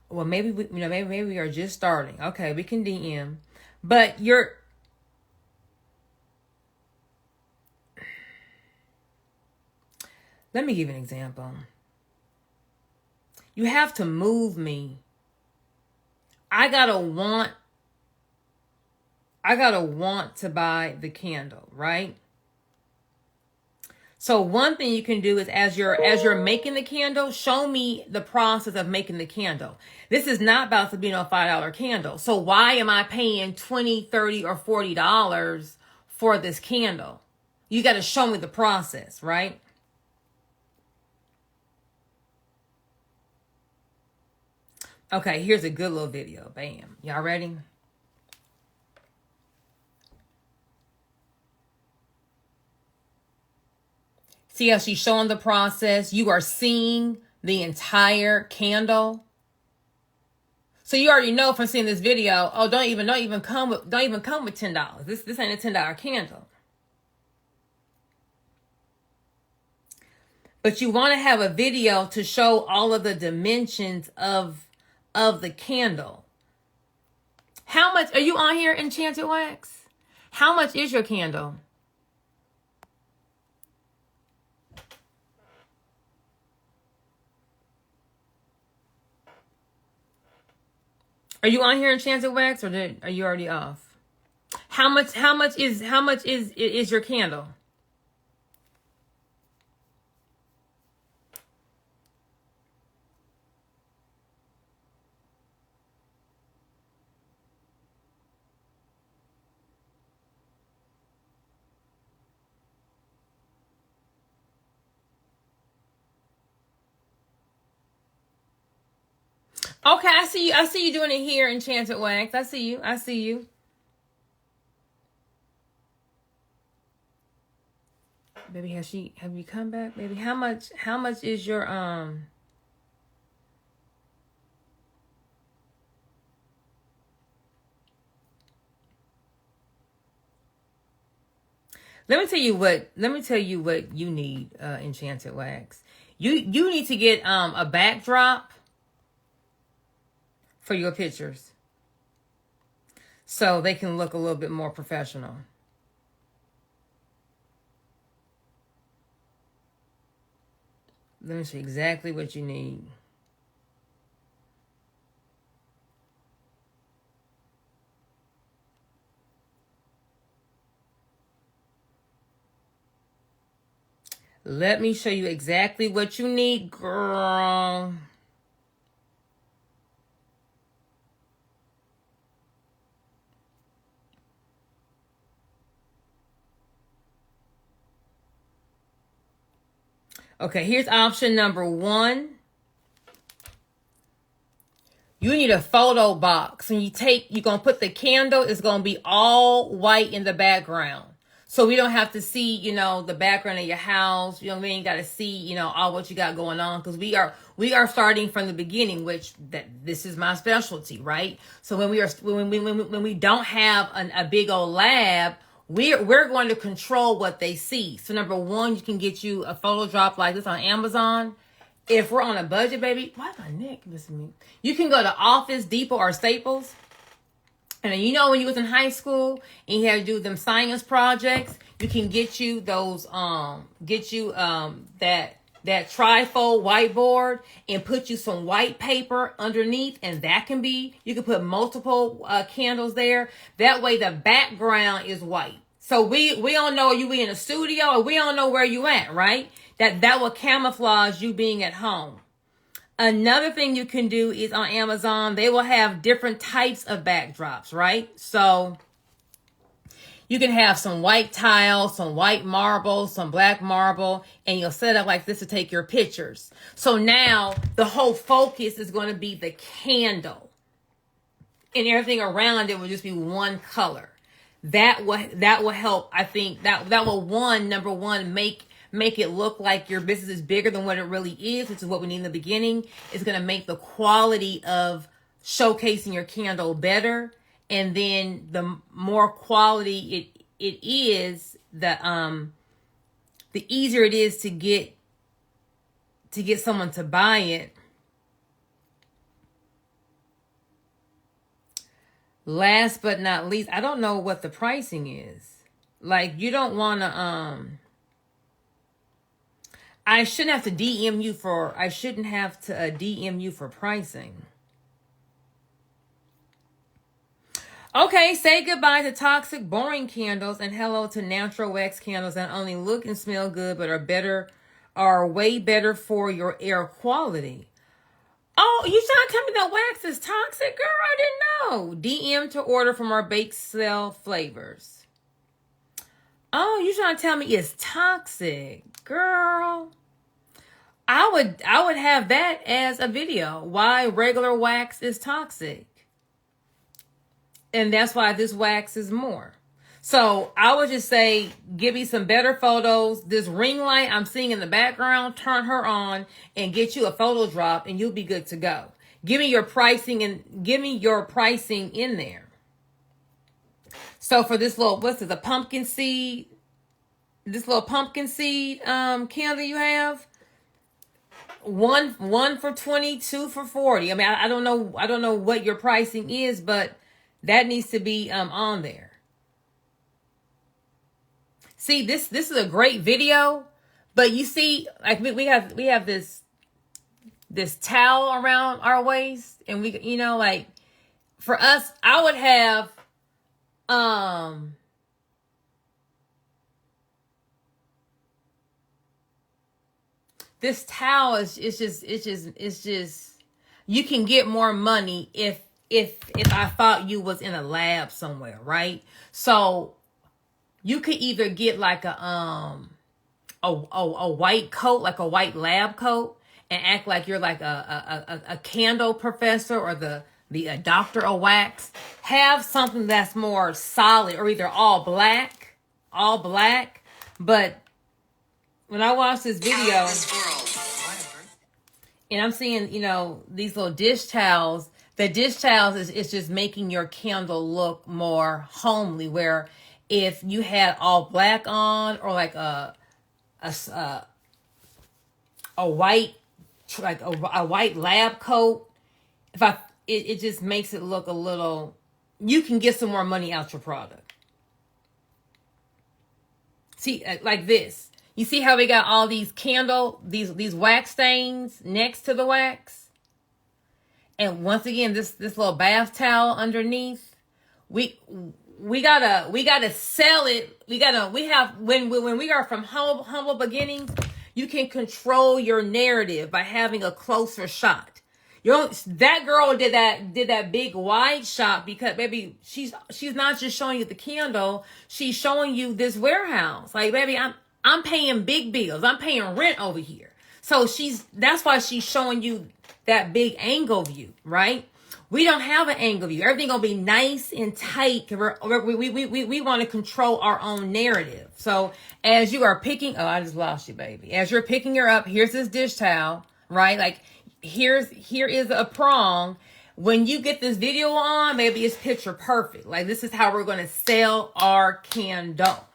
Well, maybe we are just starting. Okay, we can DM. But let me give you an example. You have to move me. I gotta want to buy the candle, right? So one thing you can do is as you're making the candle, show me the process of making the candle. This is not about to be no $5 candle. So why am I paying $20, $30, or $40 for this candle? You got to show me the process, right? Okay, here's a good little video. Bam. Y'all ready? See how she's showing the process? You are seeing the entire candle. So you already know from seeing this video, oh, don't even come with $10. This ain't a $10 candle. But you want to have a video to show all of the dimensions of the candle. How much are you on here, Enchanted Wax? How much is your candle? Are you on here, Enchanted Wax, or are you already off? How much is your candle? Okay, I see you. I see you doing it here, Enchanted Wax. I see you. I see you. Baby, have you come back? Baby, how much is your Let me tell you what you need, Enchanted Wax. You need to get a backdrop for your pictures so they can look a little bit more professional. Let me show you exactly what you need. Let me show you exactly what you need, girl. Okay, here's option number 1. You need a photo box. When you're going to put the candle, it's going to be all white in the background. So we don't have to see, the background of your house. We ain't got to see, all what you got going on. Because we are starting from the beginning, which this is my specialty, right? So when we don't have a big old lab, we're going to control what they see. So number 1, you can get you a photo drop like this on Amazon. If we're on a budget, baby, why my neck missing me? You can go to Office Depot or Staples. And when you was in high school and you had to do them science projects, you can get you those that trifold whiteboard and put you some white paper underneath, and that can be, you can put multiple candles there. That way the background is white. So we don't know you be in a studio, or we don't know where you at, right? That will camouflage you being at home. Another thing you can do is on Amazon, they will have different types of backdrops, right? So you can have some white tile, some white marble, some black marble, and you'll set up like this to take your pictures. So now the whole focus is going to be the candle, and everything around it will just be one color. That will help. I think that will number one make it look like your business is bigger than what it really is, which is what we need in the beginning. It's going to make the quality of showcasing your candle better. And then the more quality it is, the easier it is to get someone to buy it. Last but not least, I don't know what the pricing is. Like, you don't want to I shouldn't have to DM you for pricing. Okay, say goodbye to toxic, boring candles and hello to natural wax candles that only look and smell good but are way better for your air quality. Oh, you trying to tell me that wax is toxic, girl? I didn't know. DM to order from our bake sale flavors. Oh, you trying to tell me it's toxic, girl? I would have that as a video. Why regular wax is toxic. And that's why this wax is more. So I would just say, give me some better photos. This ring light I'm seeing in the background, turn her on and get you a photo drop and you'll be good to go. Give me your pricing in there. So for this little, what's this, a pumpkin seed? This little pumpkin seed candle you have, one for 20, 2 for 40. I mean, I don't know what your pricing is, but that needs to be on there. See, this is a great video, but you see, like we have this towel around our waist, and we, you know, like for us, I would have this towel is just you can get more money if I thought you was in a lab somewhere, right? So you could either get like a white coat, like a white lab coat, and act like you're like a candle professor or the doctor of wax. Have something that's more solid, or either all black. But when I watched this video, and I'm seeing, you know, these little dish towels, the dish towels is just making your candle look more homely, where if you had all black on, or like a white, like a white lab coat, it just makes it look a little, you can get some more money out your product. See, like this. You see how we got all these these wax stains next to the wax? And once again, this little bath towel underneath, we gotta sell it. When we are from humble beginnings, you can control your narrative by having a closer shot. That girl did that big wide shot because, baby, she's not just showing you the candle, she's showing you this warehouse. Like, baby, I'm paying big bills. I'm paying rent over here. So that's why she's showing you that big angle view, right? We don't have an angle view. Everything gonna be nice and tight. We want to control our own narrative. So as you are picking, oh, I just lost you, baby. As you're picking her up, here's this dish towel, right? Like here is a prong. When you get this video on, maybe it's picture perfect. Like, this is how we're gonna sell our candle.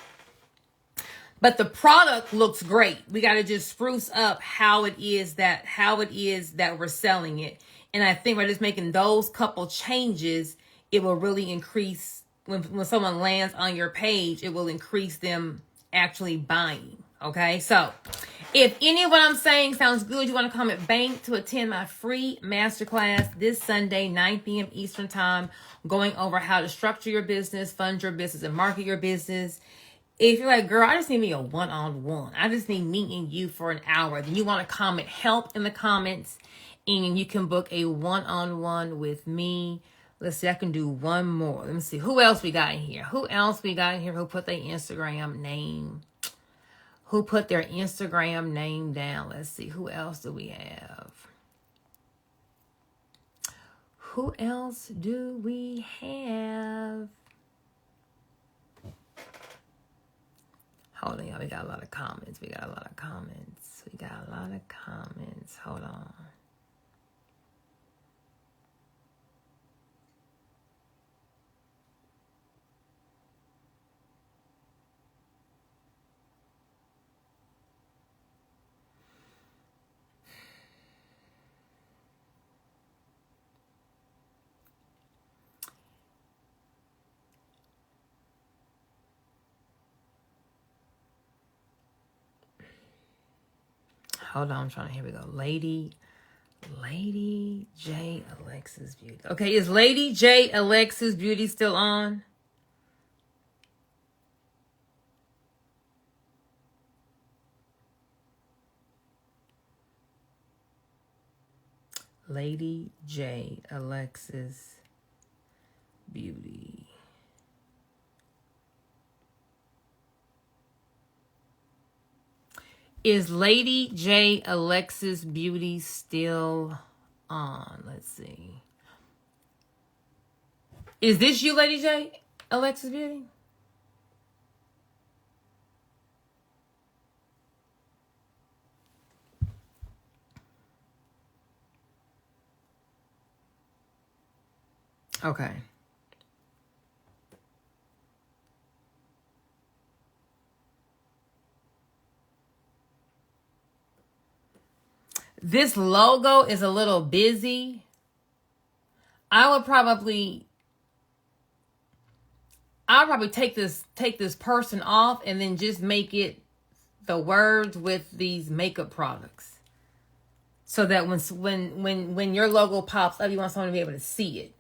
But the product looks great. We got to just spruce up how it is that we're selling it. And I think by just making those couple changes, it will really increase, when someone lands on your page, it will increase them actually buying. Okay. So if any of what I'm saying sounds good, you want to comment bank to attend my free masterclass this Sunday, 9 p.m. Eastern time, going over how to structure your business, fund your business, and market your business. If you're like, girl, I just need me a one-on-one. I just need me and you for an hour. Then you want to comment help in the comments, and you can book a one-on-one with me. Let's see, I can do one more. Let me see. Who else we got in here? Who put their Instagram name? Who put their Instagram name down? Let's see. Who else do we have? Who else do we have? Hold on, y'all. We got a lot of comments. Hold on. Here we go. Lady Lady J Alexis Beauty. Okay, is Lady J Alexis Beauty still on? Lady J Alexis Beauty. Is Lady J Alexis Beauty still on? Let's see. Is this you, Lady J Alexis Beauty? Okay. This logo is a little busy. I'll probably take this person off and then just make it the words with these makeup products. So that when your logo pops up, you want someone to be able to see it.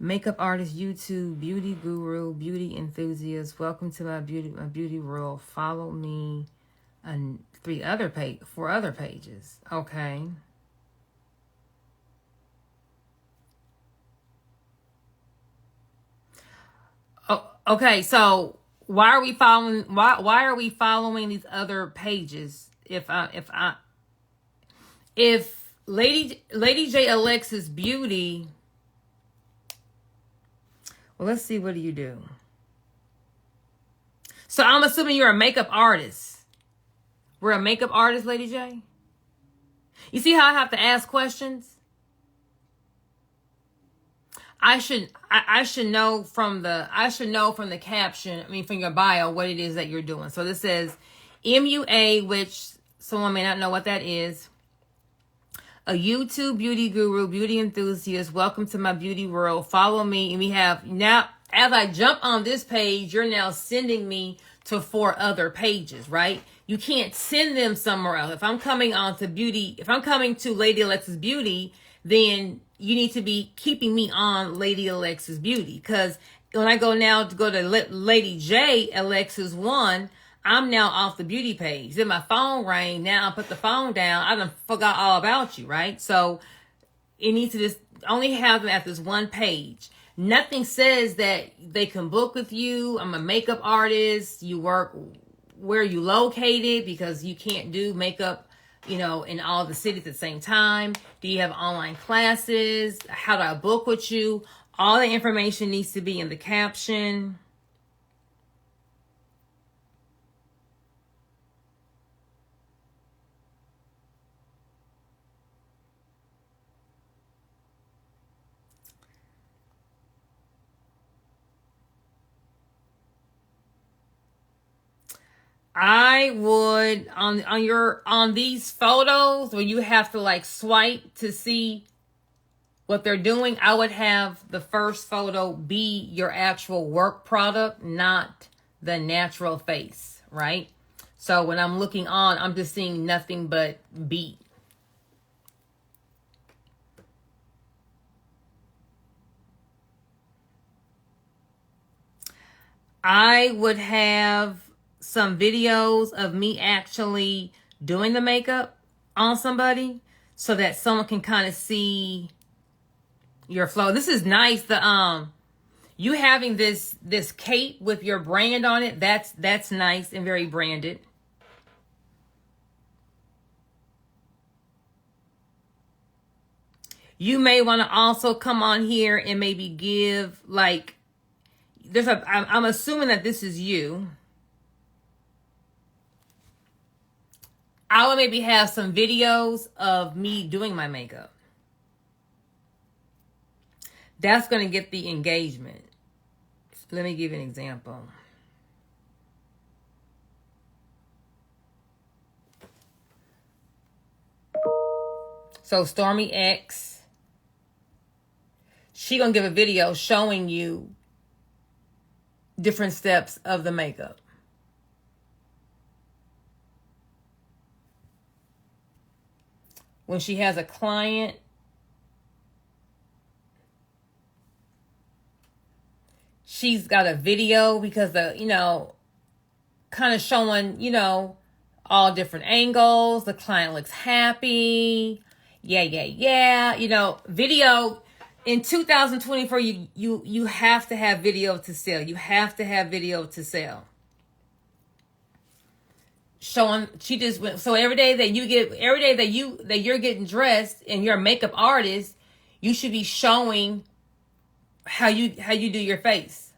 Makeup artist, YouTube, beauty guru, beauty enthusiast. Welcome to my beauty world. Follow me on 4 other pages. Okay. Oh, okay. So why are we following these other pages? If Lady J Alexis Beauty. Well, let's see. What do you do? So I'm assuming you're a makeup artist. We're a makeup artist, Lady J. You see how I have to ask questions? I should know from the caption, from your bio, what it is that you're doing. So this says MUA, which someone may not know what that is. A YouTube beauty guru, beauty enthusiast. Welcome to my beauty world. Follow me. And we have now, as I jump on this page, you're now sending me to 4 other pages, right? You can't send them somewhere else. If I'm coming to Lady Alexis Beauty, then you need to be keeping me on Lady Alexis Beauty. Because when I go to Lady J Alexis 1, I'm now off the beauty page. Then my phone rang. Now I put the phone down. I done forgot all about you, right? So it needs to just only have them at this one page. Nothing says that they can book with you. I'm a makeup artist. You work where you located, because you can't do makeup, in all the cities at the same time. Do you have online classes? How do I book with you? All the information needs to be in the caption. I would on these photos where you have to swipe to see what they're doing, I would have the first photo be your actual work product, not the natural face, right? So when I'm looking on, I'm just seeing nothing but beat. I would have some videos of me actually doing the makeup on somebody so that someone can kind of see your flow. This is nice. You having this cape with your brand on it, that's nice and very branded. You may want to also come on here and maybe give I'm assuming that this is you. I would maybe have some videos of me doing my makeup. That's going to get the engagement. Let me give you an example. So Stormy X, she going to give a video showing you different steps of the makeup. when she has a client, she's got a video because kind of showing, all different angles. The client looks happy. Yeah. Video in 2024, you have to have video to sell. You have to have video to sell. Showing, she just went, so every day that you're getting dressed and you're a makeup artist, you should be showing how you do your face.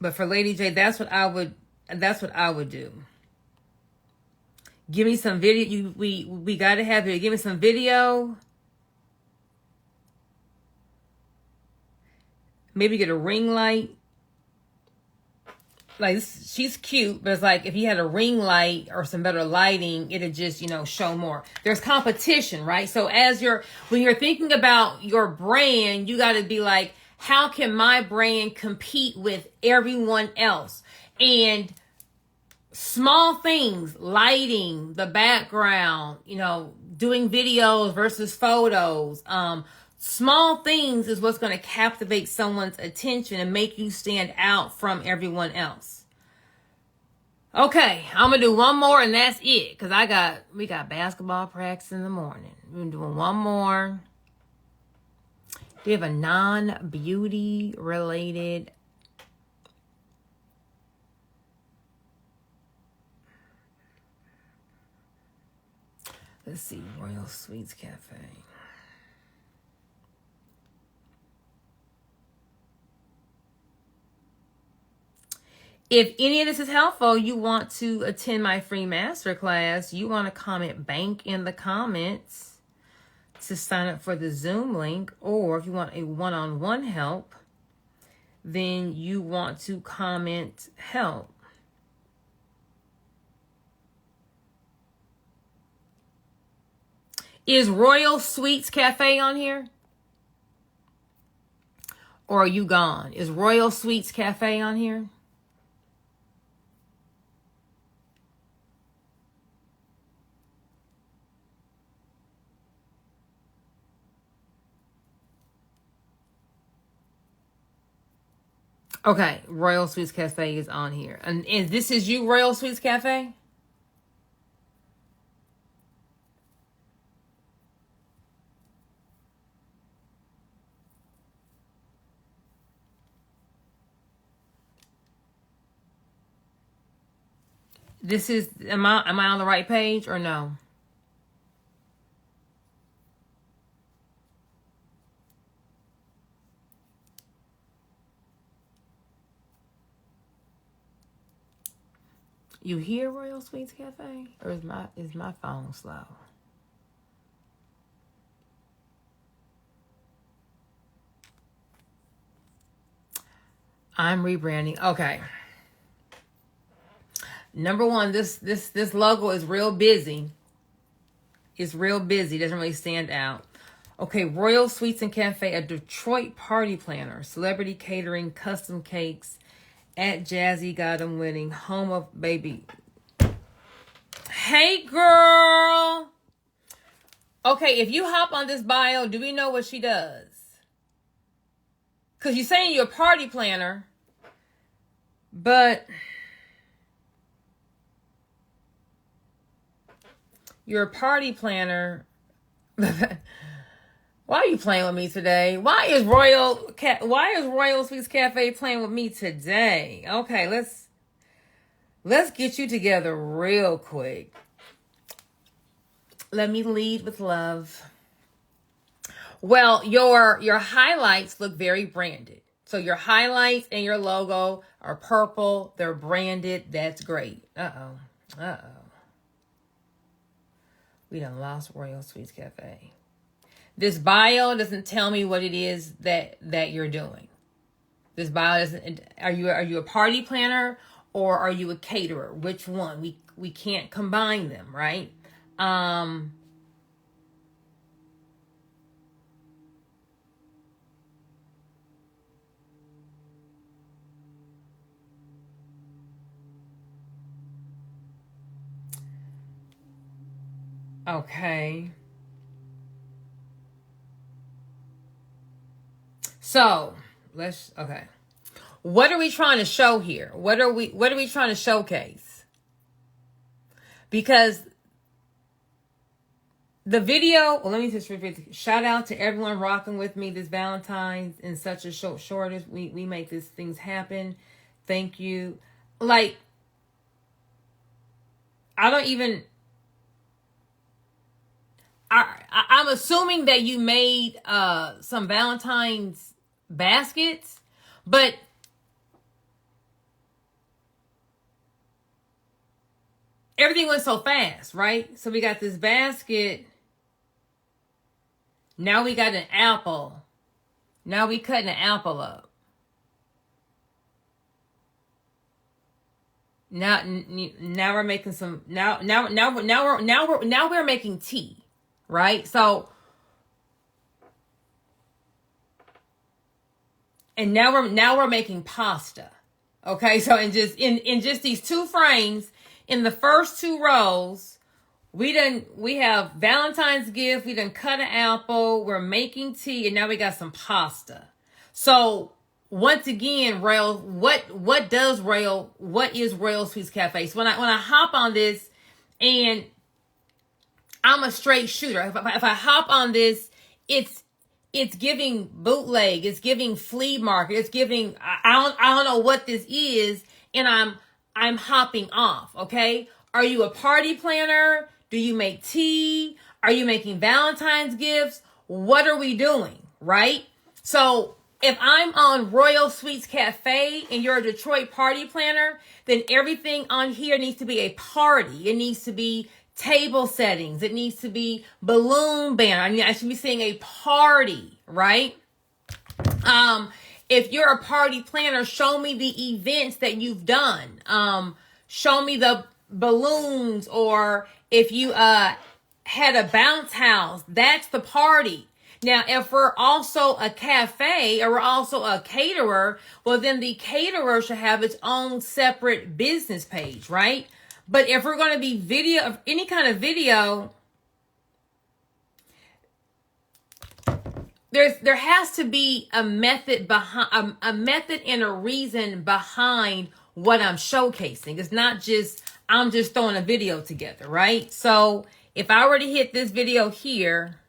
But for Lady J, that's what I would do. Give me some video. We got to have it. Give me some video. Maybe get a ring light. Like, she's cute, but it's like if you had a ring light or some better lighting, it'd just, show more. There's competition, right? So when you're thinking about your brand, you got to be like, how can my brand compete with everyone else? And small things, lighting, the background, doing videos versus photos. Small things is what's going to captivate someone's attention and make you stand out from everyone else. Okay, I'm going to do one more and that's it. Because we got basketball practice in the morning. We're doing one more. Do you have a non-beauty related? Let's see, Royal Sweets Cafe. If any of this is helpful, you want to attend my free masterclass, you want to comment bank in the comments to sign up for the Zoom link, or if you want a one-on-one help, then you want to comment help. Is Royal Sweets Cafe on here? Or are you gone? Is Royal Sweets Cafe on here? Okay, Royal Sweets Cafe is on here. And this is you, Royal Sweets Cafe? This is, am I on the right page or no? You hear Royal Sweets Cafe? Or is my phone slow? I'm rebranding. Okay. Number one, this logo is real busy. It's real busy. Doesn't really stand out. Okay, Royal Sweets and Cafe, a Detroit party planner, celebrity catering, custom cakes, at Jazzy Got 'Em Winning, home of baby. Hey, girl. Okay, if you hop on this bio, do we know what she does? Because you're saying you're a party planner, but you're a party planner. Why are you playing with me today? Why is Royal Sweets Cafe playing with me today? Okay, let's get you together real quick. Let me lead with love. Well, your highlights look very branded. So your highlights and your logo are purple. They're branded. That's great. Uh-oh. We done lost Royal Sweets Cafe. This bio doesn't tell me what it is that you're doing. This bio doesn't. Are you a party planner or are you a caterer? Which one? We can't combine them, right? Okay. So okay. What are we trying to show here? What are we trying to showcase? Because the video, well, let me just repeat. Shout out to everyone rocking with me this Valentine's in such a short. We make these things happen. Thank you. Like, I don't even. I'm assuming that you made some Valentine's baskets, but everything went so fast, right? So we got this basket. Now we got an apple. Now we cutting an apple up. Now we're making some. Now we're making tea, right? So, and now we're making pasta. Okay, so in just these two frames, in the first two rows, we have Valentine's gift, we done cut an apple, we're making tea, and now we got some pasta. So once again, Royal, what is Royal Sweets Cafe? So when I hop on this, and I'm a straight shooter. If I hop on this, it's giving bootleg, it's giving flea market, it's giving I don't know what this is, and I'm hopping off. Okay, are you a party planner? Do you make tea? Are you making Valentine's gifts? What are we doing? Right? So if I'm on Royal Sweets Cafe and you're a Detroit party planner, then everything on here needs to be a party. It needs to be table settings. It needs to be balloon banner. I should be saying a party, right? If you're a party planner, show me the events that you've done. Show me the balloons, or if you had a bounce house, that's the party. Now, if we're also a cafe or we're also a caterer, well, then the caterer should have its own separate business page, right? But if we're going to be video of any kind of video, there has to be a method behind a method and a reason behind what I'm showcasing. It's not just I'm just throwing a video together, right? So if I were to hit this video here,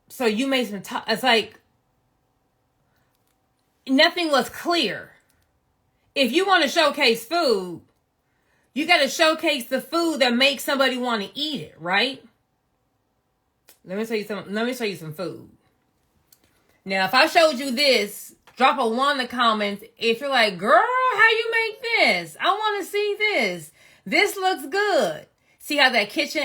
so you made some it's like nothing was clear. If you want to showcase food, you got to showcase the food that makes somebody want to eat it, right? Let me show you some food. Now, if I showed you this, drop a 1 in the comments if you're like, girl, how you make this? I want to see this. This looks good. See how that kitchen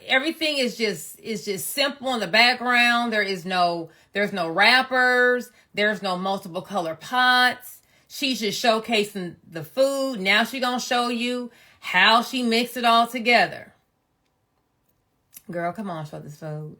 everything is just simple in the background. There's no wrappers. There's no multiple color pots. She's just showcasing the food. Now she's going to show you how she mixed it all together. Girl, come on, show this food.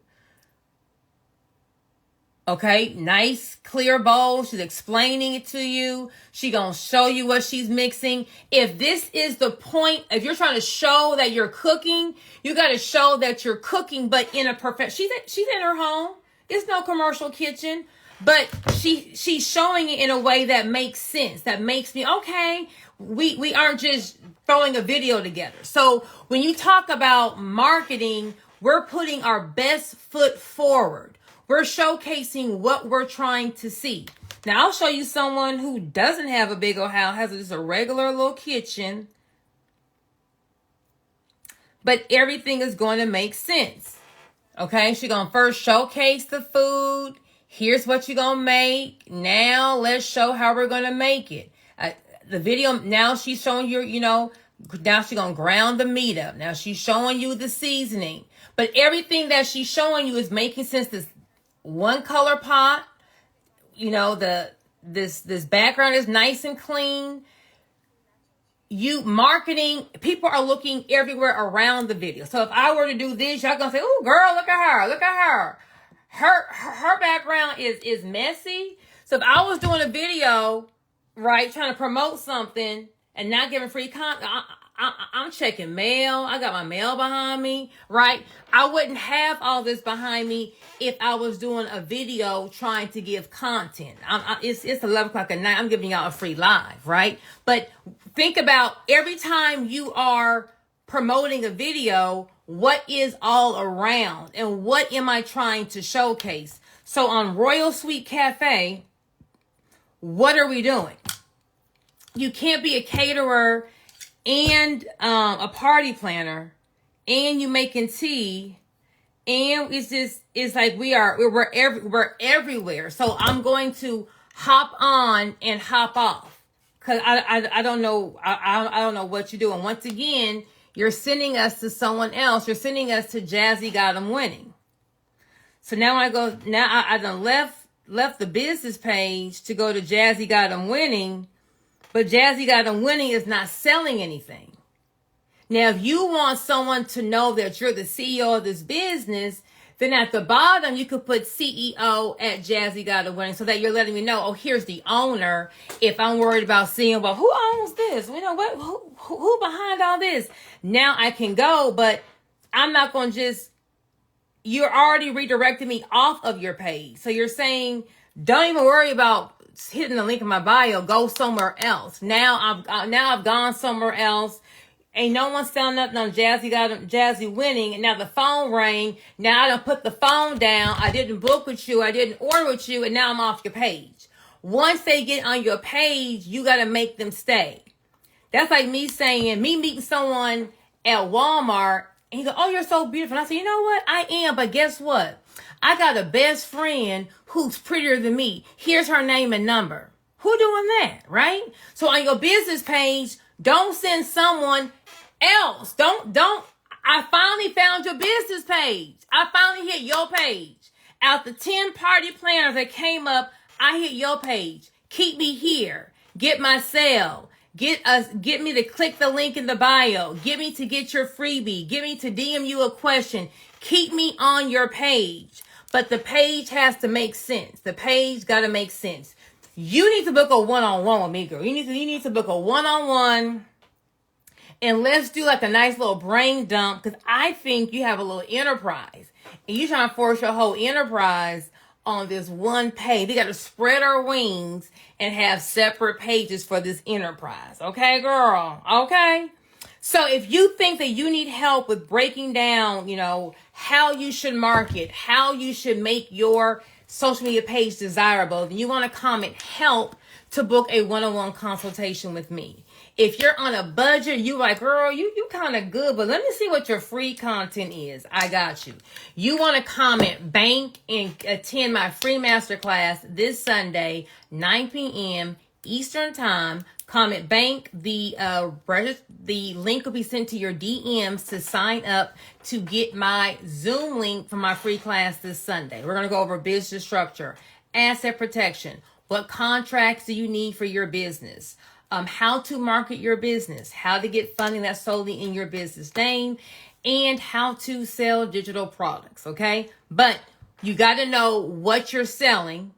Okay, nice, clear bowl. She's explaining it to you. She's going to show you what she's mixing. If this is the point, if you're trying to show that you're cooking, you got to show that you're cooking, but in a perfect, she's in her home. It's no commercial kitchen, but she's showing it in a way that makes sense, that makes me, okay, we aren't just throwing a video together. So when you talk about marketing, we're putting our best foot forward. We're showcasing what we're trying to see. Now, I'll show you someone who doesn't have a big old house, has just a regular little kitchen, but everything is going to make sense. Okay, she's going to first showcase the food. Here's what you're going to make. Now, let's show how we're going to make it. The video, now she's showing you, Now she's going to ground the meat up. Now she's showing you the seasoning. But everything that she's showing you is making sense. This one color pot, you know, this background is nice and clean. You marketing, people are looking everywhere around the video. So if I were to do this, y'all gonna say, "Oh, girl, look at her, look at her." Her background is messy. So if I was doing a video, right, trying to promote something and not giving free content, I'm checking mail. I got my mail behind me, right? I wouldn't have all this behind me if I was doing a video trying to give content. It's 11 o'clock at night. I'm giving y'all a free live, right? But think about every time you are promoting a video, what is all around and what am I trying to showcase? So on Royal Sweet Cafe, what are we doing? You can't be a caterer and a party planner, and you making tea, and it's like we're everywhere. So I'm going to hop on and hop off because I don't know I don't know what you're doing. Once again, you're sending us to someone else. You're sending us to Jazzy Got 'Em Winning. So now I done left the business page to go to Jazzy Got 'Em Winning. But Jazzy Got 'Em Winning is not selling anything. Now, if you want someone to know that you're the CEO of this business, then at the bottom, you could put CEO at Jazzy Got 'Em Winning so that you're letting me know, oh, here's the owner. If I'm worried about seeing, well, who owns this? You know, who behind all this? Now I can go, but I'm not going to just, you're already redirecting me off of your page. So you're saying, don't even worry about hitting the link in my bio, go somewhere else. Now I've gone somewhere else. Ain't no one selling nothing on Jazzy Winning. And now the phone rang. Now I done put the phone down. I didn't book with you. I didn't order with you. And now I'm off your page. Once they get on your page, you got to make them stay. That's like me meeting someone at Walmart. And he go, oh, you're so beautiful. And I say, you know what? I am. But guess what? I got a best friend who's prettier than me. Here's her name and number. Who doing that, right? So on your business page, don't send someone else. I finally found your business page. I finally hit your page. Out the 10 party planners that came up, I hit your page. Keep me here. Get my sale. Get me to click the link in the bio. Get me to get your freebie. Get me to DM you a question. Keep me on your page. But the page has to make sense. The page got to make sense. You need to book a one-on-one with me, girl. You need to book a one-on-one. And let's do like a nice little brain dump because I think you have a little enterprise. And you're trying to force your whole enterprise on this one page. We got to spread our wings and have separate pages for this enterprise. Okay, girl? Okay? So if you think that you need help with breaking down, you know, how you should market, how you should make your social media page desirable, then you want to comment help to book a one-on-one consultation with me. If you're on a budget, you like, girl, you kind of good, but let me see what your free content is. I got you. You want to comment bank and attend my free masterclass this Sunday, 9 p.m. Eastern Time. Comment bank. The link will be sent to your DMs to sign up to get my Zoom link for my free class this Sunday. We're going to go over business structure, asset protection. What contracts do you need for your business? How to market your business, how to get funding that's solely in your business name, and how to sell digital products, okay? But you got to know what you're selling.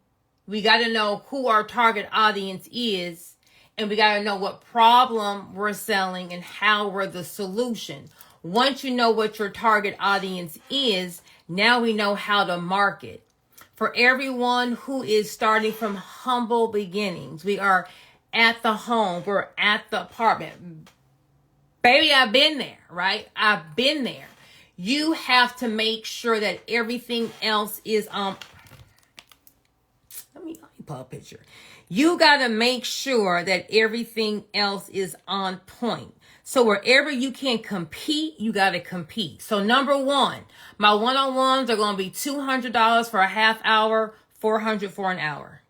We got to know who our target audience is, and we got to know what problem we're selling and how we're the solution. Once you know what your target audience is, now we know how to market. For everyone who is starting from humble beginnings, we are at the home, we're at the apartment. Baby, I've been there, right? I've been there. You have to make sure that everything else is let me pull a picture. You got to make sure that everything else is on point. So wherever you can compete, you got to compete. So number one, my one-on-ones are going to be $200 for a half hour, $400 for an hour.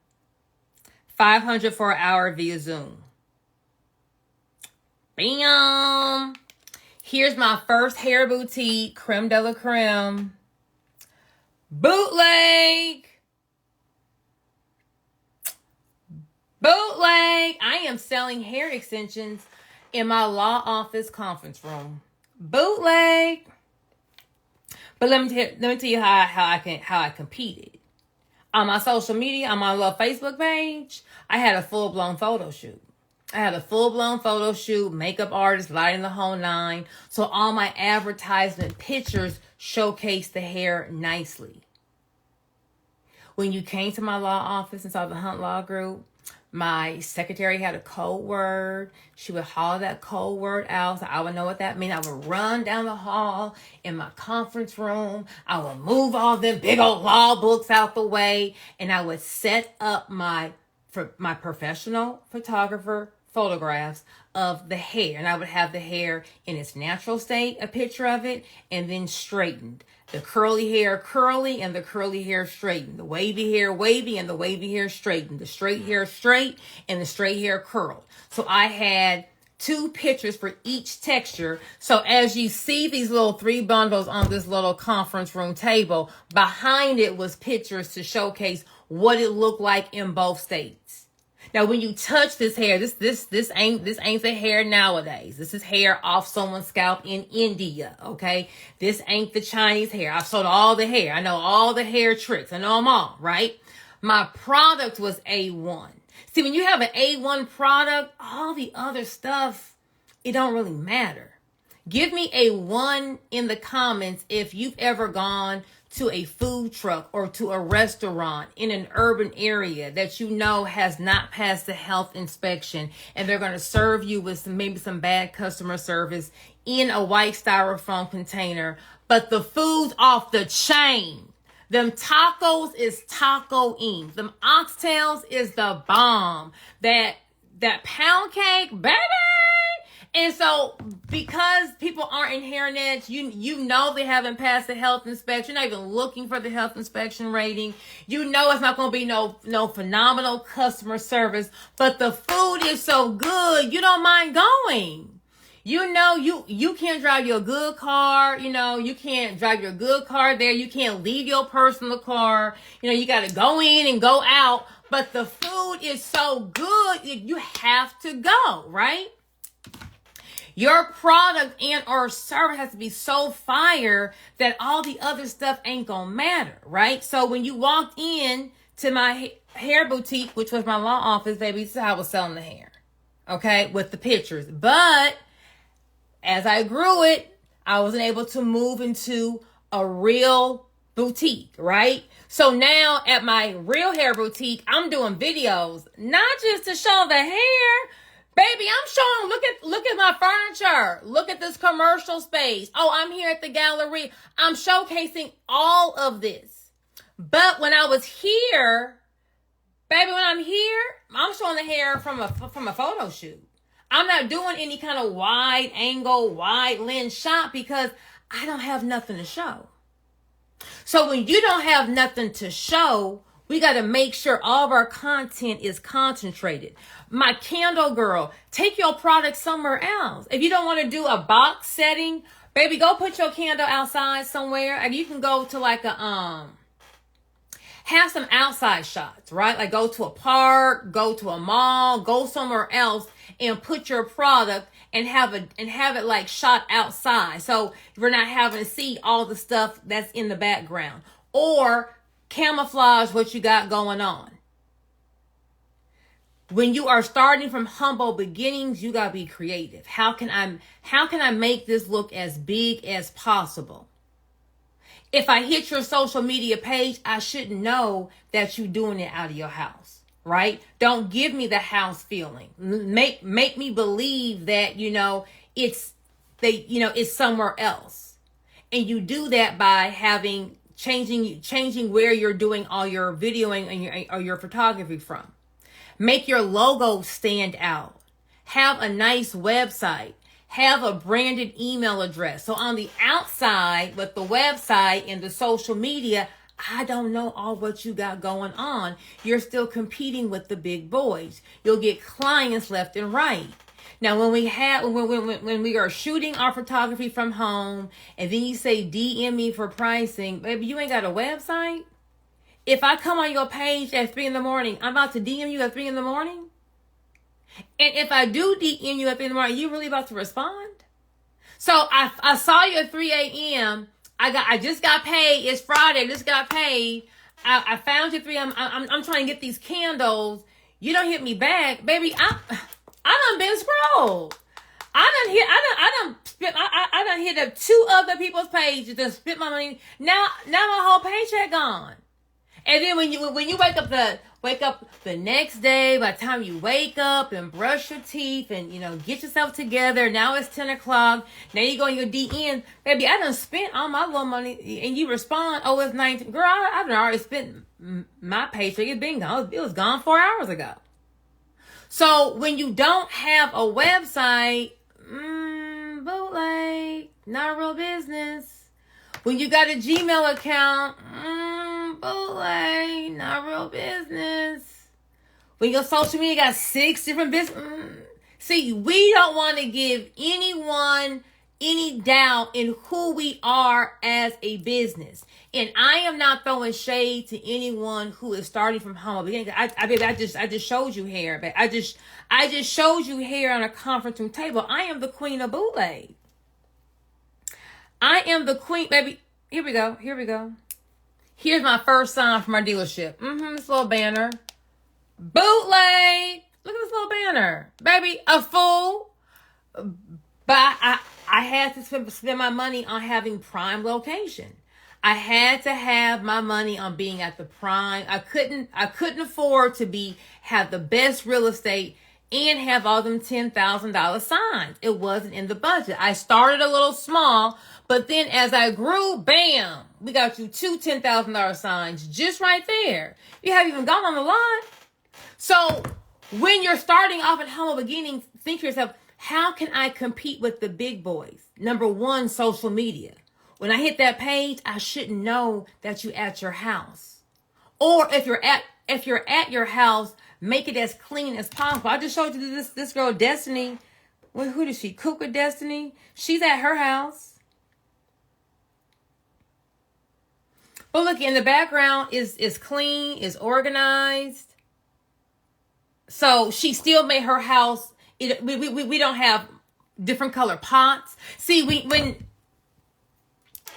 $500 for an hour via Zoom. Bam. Here's my first hair boutique, creme de la creme. Bootleg. I am selling hair extensions in my law office conference room. Bootleg. But let me tell you how I competed. On my social media, on my little Facebook page, I had a full-blown photo shoot. Makeup artist, lighting the whole nine. So all my advertisement pictures showcased the hair nicely. When you came to my law office and saw the Hunt Law Group, my secretary had a code word. She would holler that code word out so I would know what that meant. I would run down the hall in my conference room. I would move all them big old law books out the way, and I would set up my professional photographer photographs of the hair. And I would have the hair in its natural state, a picture of it, and then straightened. The curly hair curly and the curly hair straightened. The wavy hair wavy and the wavy hair straightened. The straight hair straight and the straight hair curled. So I had 2 pictures for each texture. So as you see these little 3 bundles on this little conference room table, behind it was pictures to showcase what it looked like in both states. Now, when you touch this hair, this ain't the hair nowadays. This is hair off someone's scalp in India, okay? This ain't the Chinese hair. I've sold all the hair. I know all the hair tricks. I know them all, right? My product was A1. See, when you have an A1 product, all the other stuff, it don't really matter. Give me a 1 in the comments if you've ever gone to a food truck or to a restaurant in an urban area that you know has not passed the health inspection, and they're going to serve you with maybe some bad customer service in a white styrofoam container, but the food's off the chain. Them tacos is taco-ing. Them oxtails is the bomb. That pound cake, baby. And so, because people aren't in hairnets, you know they haven't passed the health inspection. You're not even looking for the health inspection rating. You know it's not going to be no phenomenal customer service. But the food is so good, you don't mind going. You know, you can't drive your good car. You know, you can't drive your good car there. You can't leave your personal car. You know, you got to go in and go out. But the food is so good, you have to go, right? Your product and or service has to be so fire that all the other stuff ain't gonna matter, right? So when you walked in to my hair boutique, which was my law office, baby, this is how I was selling the hair, okay, with the pictures. But as I grew it, I wasn't able to move into a real boutique, right? So now at my real hair boutique, I'm doing videos, not just to show the hair. Baby, I'm showing, look at my furniture. Look at this commercial space. Oh, I'm here at the gallery. I'm showcasing all of this. But when I was here, baby, I'm showing the hair from a photo shoot. I'm not doing any kind of wide angle, wide lens shot because I don't have nothing to show. So when you don't have nothing to show, we got to make sure all of our content is concentrated. My candle girl, take your product somewhere else. If you don't want to do a box setting, baby, go put your candle outside somewhere. And you can go to like have some outside shots, right? Like go to a park, go to a mall, go somewhere else and put your product and have it like shot outside. So we're not having to see all the stuff that's in the background. Or camouflage what you got going on. When you are starting from humble beginnings, you gotta be creative. How can I make this look as big as possible? If I hit your social media page, I should know that you're doing it out of your house, right? Don't give me the house feeling. Make me believe that it's somewhere else, and you do that by changing where you're doing all your videoing and your photography from. Make your logo stand out. Have a nice website. Have a branded email address. So on the outside with the website and the social media, I don't know all what you got going on. You're still competing with the big boys. You'll get clients left and right. Now, when we are shooting our photography from home, and then you say DM me for pricing, baby, you ain't got a website. If I come on your page at 3 in the morning, I'm about to DM you at 3 in the morning. And if I do DM you at 3 in the morning, you really about to respond? So I saw you at 3 a.m. I just got paid. It's Friday. Just got paid. I found you at 3 a.m. I'm trying to get these candles. You don't hit me back, baby. I done been scrolled. I done hit up 2 other people's pages to spent my money. Now my whole paycheck gone. And then when you wake up the next day, by the time you wake up and brush your teeth and get yourself together, now it's 10 o'clock. Now you go in your DM, baby. I done spent all my little money, and you respond, oh, it's 19. Girl, I done already spent my paycheck. It's been gone. It was gone 4 hours ago. So when you don't have a website, bootleg, not a real business. When you got a Gmail account, bootleg, not real business. When your social media got 6 different business. See, we don't want to give anyone any doubt in who we are as a business. And I am not throwing shade to anyone who is starting from home. I just showed you hair, but I just showed you hair on a conference room table. I am the queen of bootleg. I am the queen, baby. Here we go. Here's my first sign from our dealership. This little banner. Bootleg. Look at this little banner. Baby, a fool. But I had to spend my money on having prime location. I had to have my money on being at the prime. I couldn't afford to have the best real estate and have all them $10,000 signs. It wasn't in the budget. I started a little small, but then as I grew, bam, we got you 2 $10,000 signs just right there. You haven't even gone on the lot. So when you're starting off at humble beginnings, think to yourself, how can I compete with the big boys? Number 1, social media. When I hit that page, I shouldn't know that you're at your house. Or if you're at your house, make it as clean as possible. I just showed you this girl, Destiny. Who is she? Cook with Destiny. She's at her house. But look, in the background is clean, is organized. So she still made her house. We don't have different color pots. See,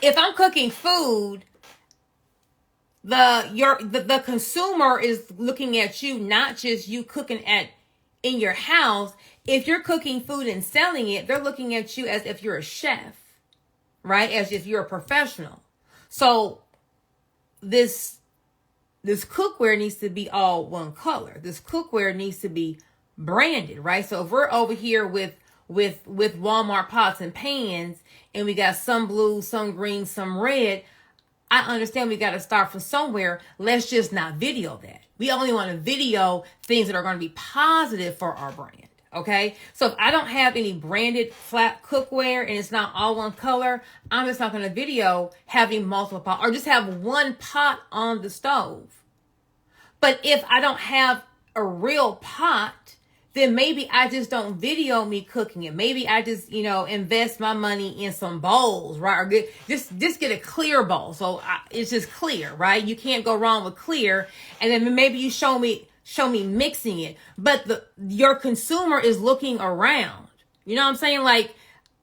if I'm cooking food, the consumer is looking at you, not just you cooking in your house. If you're cooking food and selling it, they're looking at you as if you're a chef, right? As if you're a professional. So this cookware needs to be all one color. This cookware needs to be branded, right? So if we're over here with Walmart pots and pans, and we got some blue, some green, some red, I understand we got to start from somewhere. Let's just not video that. We only want to video things that are going to be positive for our brand. Okay. So if I don't have any branded flat cookware and it's not all one color, I'm just not going to video having multiple pots or just have one pot on the stove. But if I don't have a real pot, then maybe I just don't video me cooking it. Maybe I just, invest my money in some bowls, right? Or just get a clear bowl. So it's just clear, right? You can't go wrong with clear. And then maybe you show me mixing it. But your consumer is looking around. You know what I'm saying? Like,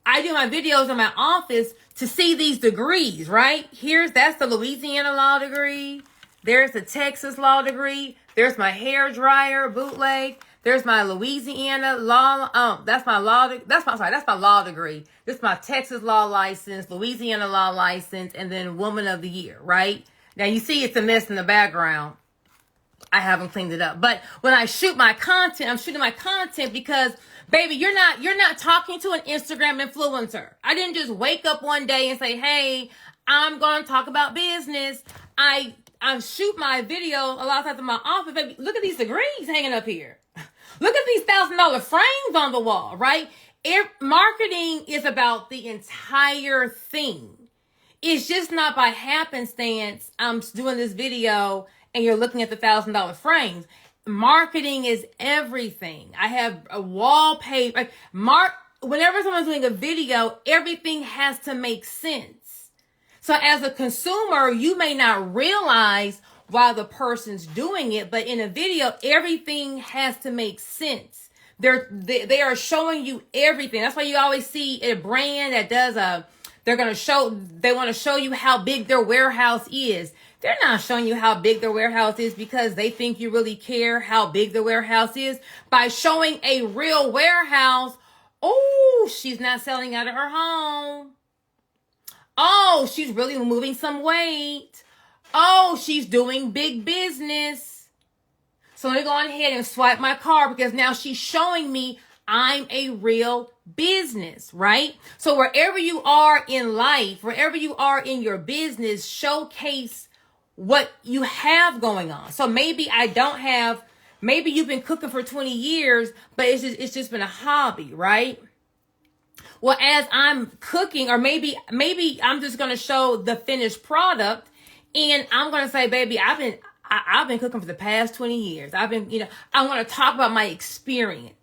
I do my videos in my office to see these degrees, right? That's the Louisiana law degree. There's the Texas law degree. There's my hair dryer, bootleg. There's my Louisiana law. That's my law degree. This is my Texas law license, Louisiana law license, and then woman of the year, right? Now you see it's a mess in the background. I haven't cleaned it up. But when I shoot my content, I'm shooting my content because, baby, you're not talking to an Instagram influencer. I didn't just wake up one day and say, hey, I'm going to talk about business. I shoot my videos a lot of times in my office. Baby, look at these degrees hanging up here. Look at these $1,000 frames on the wall, right? Marketing is about the entire thing. It's just not by happenstance I'm doing this video and you're looking at the $1,000 frames. Marketing is everything. I have a wallpaper. Whenever someone's doing a video, everything has to make sense. So as a consumer, you may not realize why the person's doing it, but in a video, everything has to make sense. They are showing you everything. That's why you always see a brand that does they want to show you how big their warehouse is. They're not showing you how big their warehouse is because they think you really care how big the warehouse is. By showing a real warehouse, oh, she's not selling out of her home. Oh, she's really moving some weight. Oh, she's doing big business. So let me go ahead and swipe my card because now she's showing me I'm a real business, right? So wherever you are in life, wherever you are in your business, showcase what you have going on. So maybe maybe you've been cooking for 20 years, but it's just been a hobby, right? Well, as I'm cooking, or maybe I'm just going to show the finished product, and I'm going to say, baby, I've been cooking for the past 20 years. I want to talk about my experience.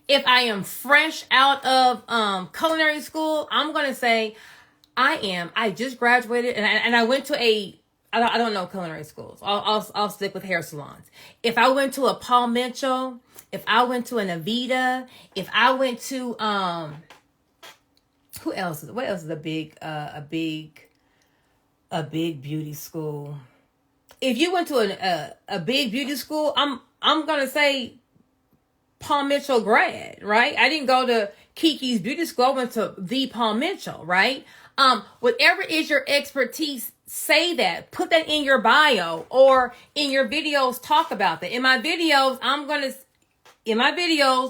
If I am fresh out of culinary school, I'm going to say I just graduated and I went to I don't know culinary schools. I'll stick with hair salons. If I went to a Paul Mitchell, if I went to an Avita, if I went to what else is a big beauty school? If you went to a big beauty school, I'm gonna say Paul Mitchell grad, right? I didn't go to Kiki's Beauty School. I went to the Paul Mitchell, right? Whatever is your expertise, say that. Put that in your bio or in your videos. Talk about that. In my videos,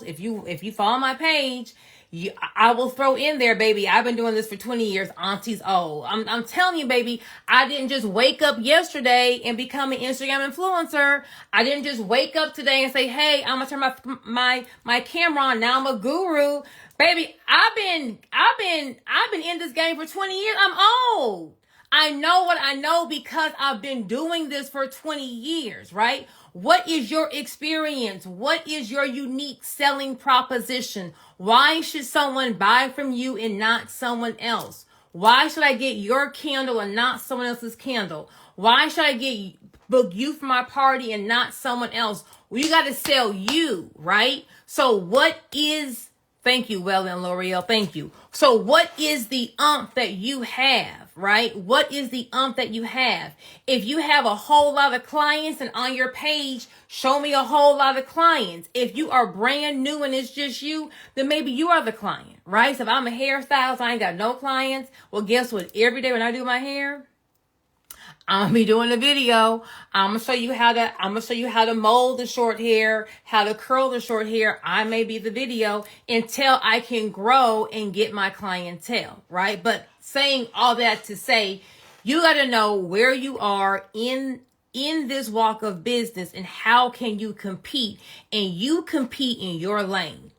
if you follow my page, I will throw in there, baby, I've been doing this for 20 years. Auntie's old. I'm telling you, baby, I didn't just wake up yesterday and become an Instagram influencer. I didn't just wake up today and say, hey, I'm gonna turn my camera on. Now I'm a guru. Baby, I've been in this game for 20 years. I'm old. I know what I know because I've been doing this for 20 years, right? What is your experience? What is your unique selling proposition? Why should someone buy from you and not someone else? Why should I get your candle and not someone else's candle? Why should I book you for my party and not someone else? Well, you got to sell you, right? So thank you, Well and L'Oreal, thank you. So what is the that you have, right? What is the that you have? If you have a whole lot of clients and on your page, show me a whole lot of clients. If you are brand new and it's just you, then maybe you are the client, right? So if I'm a hairstylist, I ain't got no clients. Well, guess what? Every day when I do my hair, I'm gonna be doing a video. I'm gonna show you how to mold the short hair, how to curl the short hair. I may be the video until I can grow and get my clientele, right? But saying all that to say, you gotta know where you are in this walk of business and how can you compete, and you compete in your lane.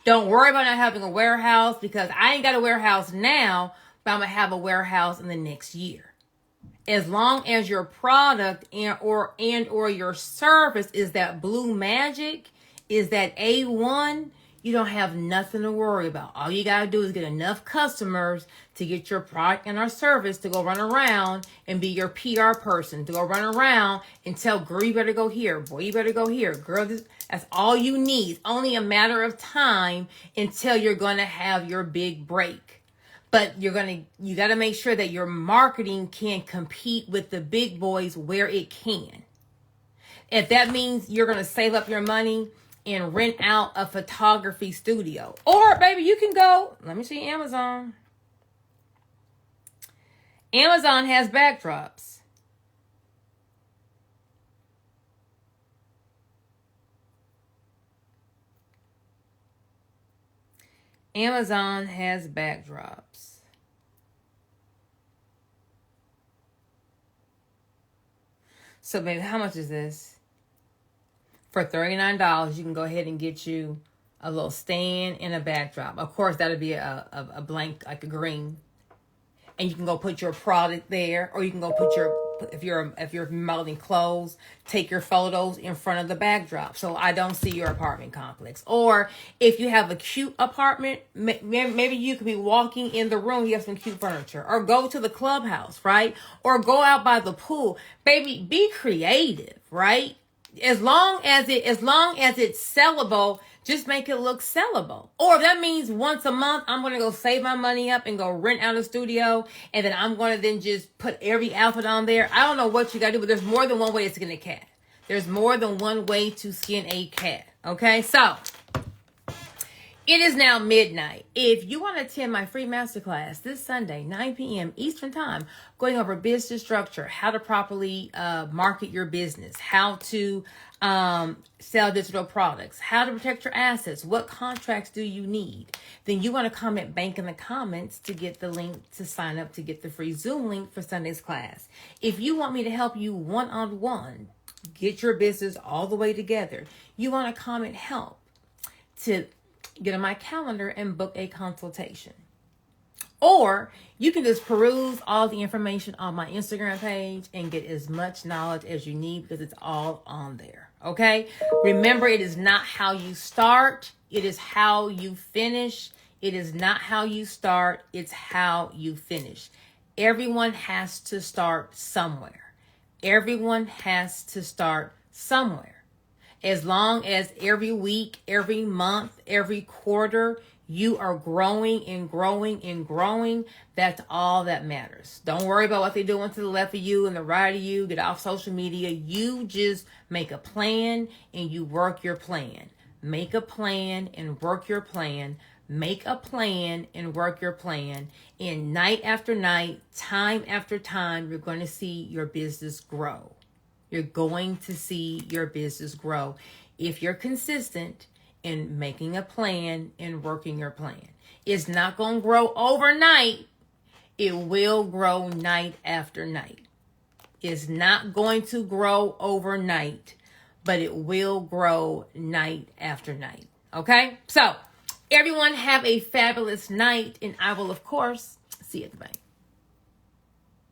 Don't worry about not having a warehouse, because I ain't got a warehouse now, but I'm gonna have a warehouse in the next year. As long as your product and or your service is that blue magic, is that A1, you don't have nothing to worry about. All you got to do is get enough customers to get your product and our service to go run around and be your PR person, to go run around and tell, girl, you better go here. Boy, you better go here. Girl, that's all you need. It's only a matter of time until you're going to have your big break. But you got to make sure that your marketing can compete with the big boys where it can. If that means you're going to save up your money and rent out a photography studio. Or, baby, you can go, let me see Amazon. Amazon has backdrops. Amazon has backdrops. So, baby, how much is this? For $39, you can go ahead and get you a little stand and a backdrop. Of course, that'll be a blank, like a green. And you can go put your product there, or you can go put if you're modeling clothes, take your photos in front of the backdrop so I don't see your apartment complex. Or if you have a cute apartment, maybe you could be walking in the room, you have some cute furniture, or go to the clubhouse, right? Or go out by the pool. Baby, be creative, right? As long as it's sellable, just make it look sellable. Or if that means once a month, I'm going to go save my money up and go rent out a studio. And then I'm going to then just put every outfit on there. I don't know what you got to do, but there's more than one way to skin a cat. There's more than one way to skin a cat. Okay, so it is now midnight. If you want to attend my free masterclass this Sunday, 9 p.m. Eastern Time, going over business structure, how to properly market your business, how to sell digital products, how to protect your assets, what contracts do you need, then you want to comment bank in the comments to get the link to sign up to get the free Zoom link for Sunday's class. If you want me to help you one-on-one, get your business all the way together, you want to comment help to get on my calendar and book a consultation. Or you can just peruse all the information on my Instagram page and get as much knowledge as you need because it's all on there. Okay? Remember, it is not how you start. It is how you finish. It is not how you start. It's how you finish. Everyone has to start somewhere. Everyone has to start somewhere. As long as every week, every month, every quarter, you are growing and growing and growing, that's all that matters. Don't worry about what they're doing to the left of you and the right of you. Get off social media. You just make a plan and you work your plan. Make a plan and work your plan. Make a plan and work your plan. And night after night, time after time, you're going to see your business grow. You're going to see your business grow if you're consistent in making a plan and working your plan. It's not going to grow overnight. It will grow night after night. It's not going to grow overnight, but it will grow night after night. Okay? So, everyone have a fabulous night, and I will, of course, see you at the bank.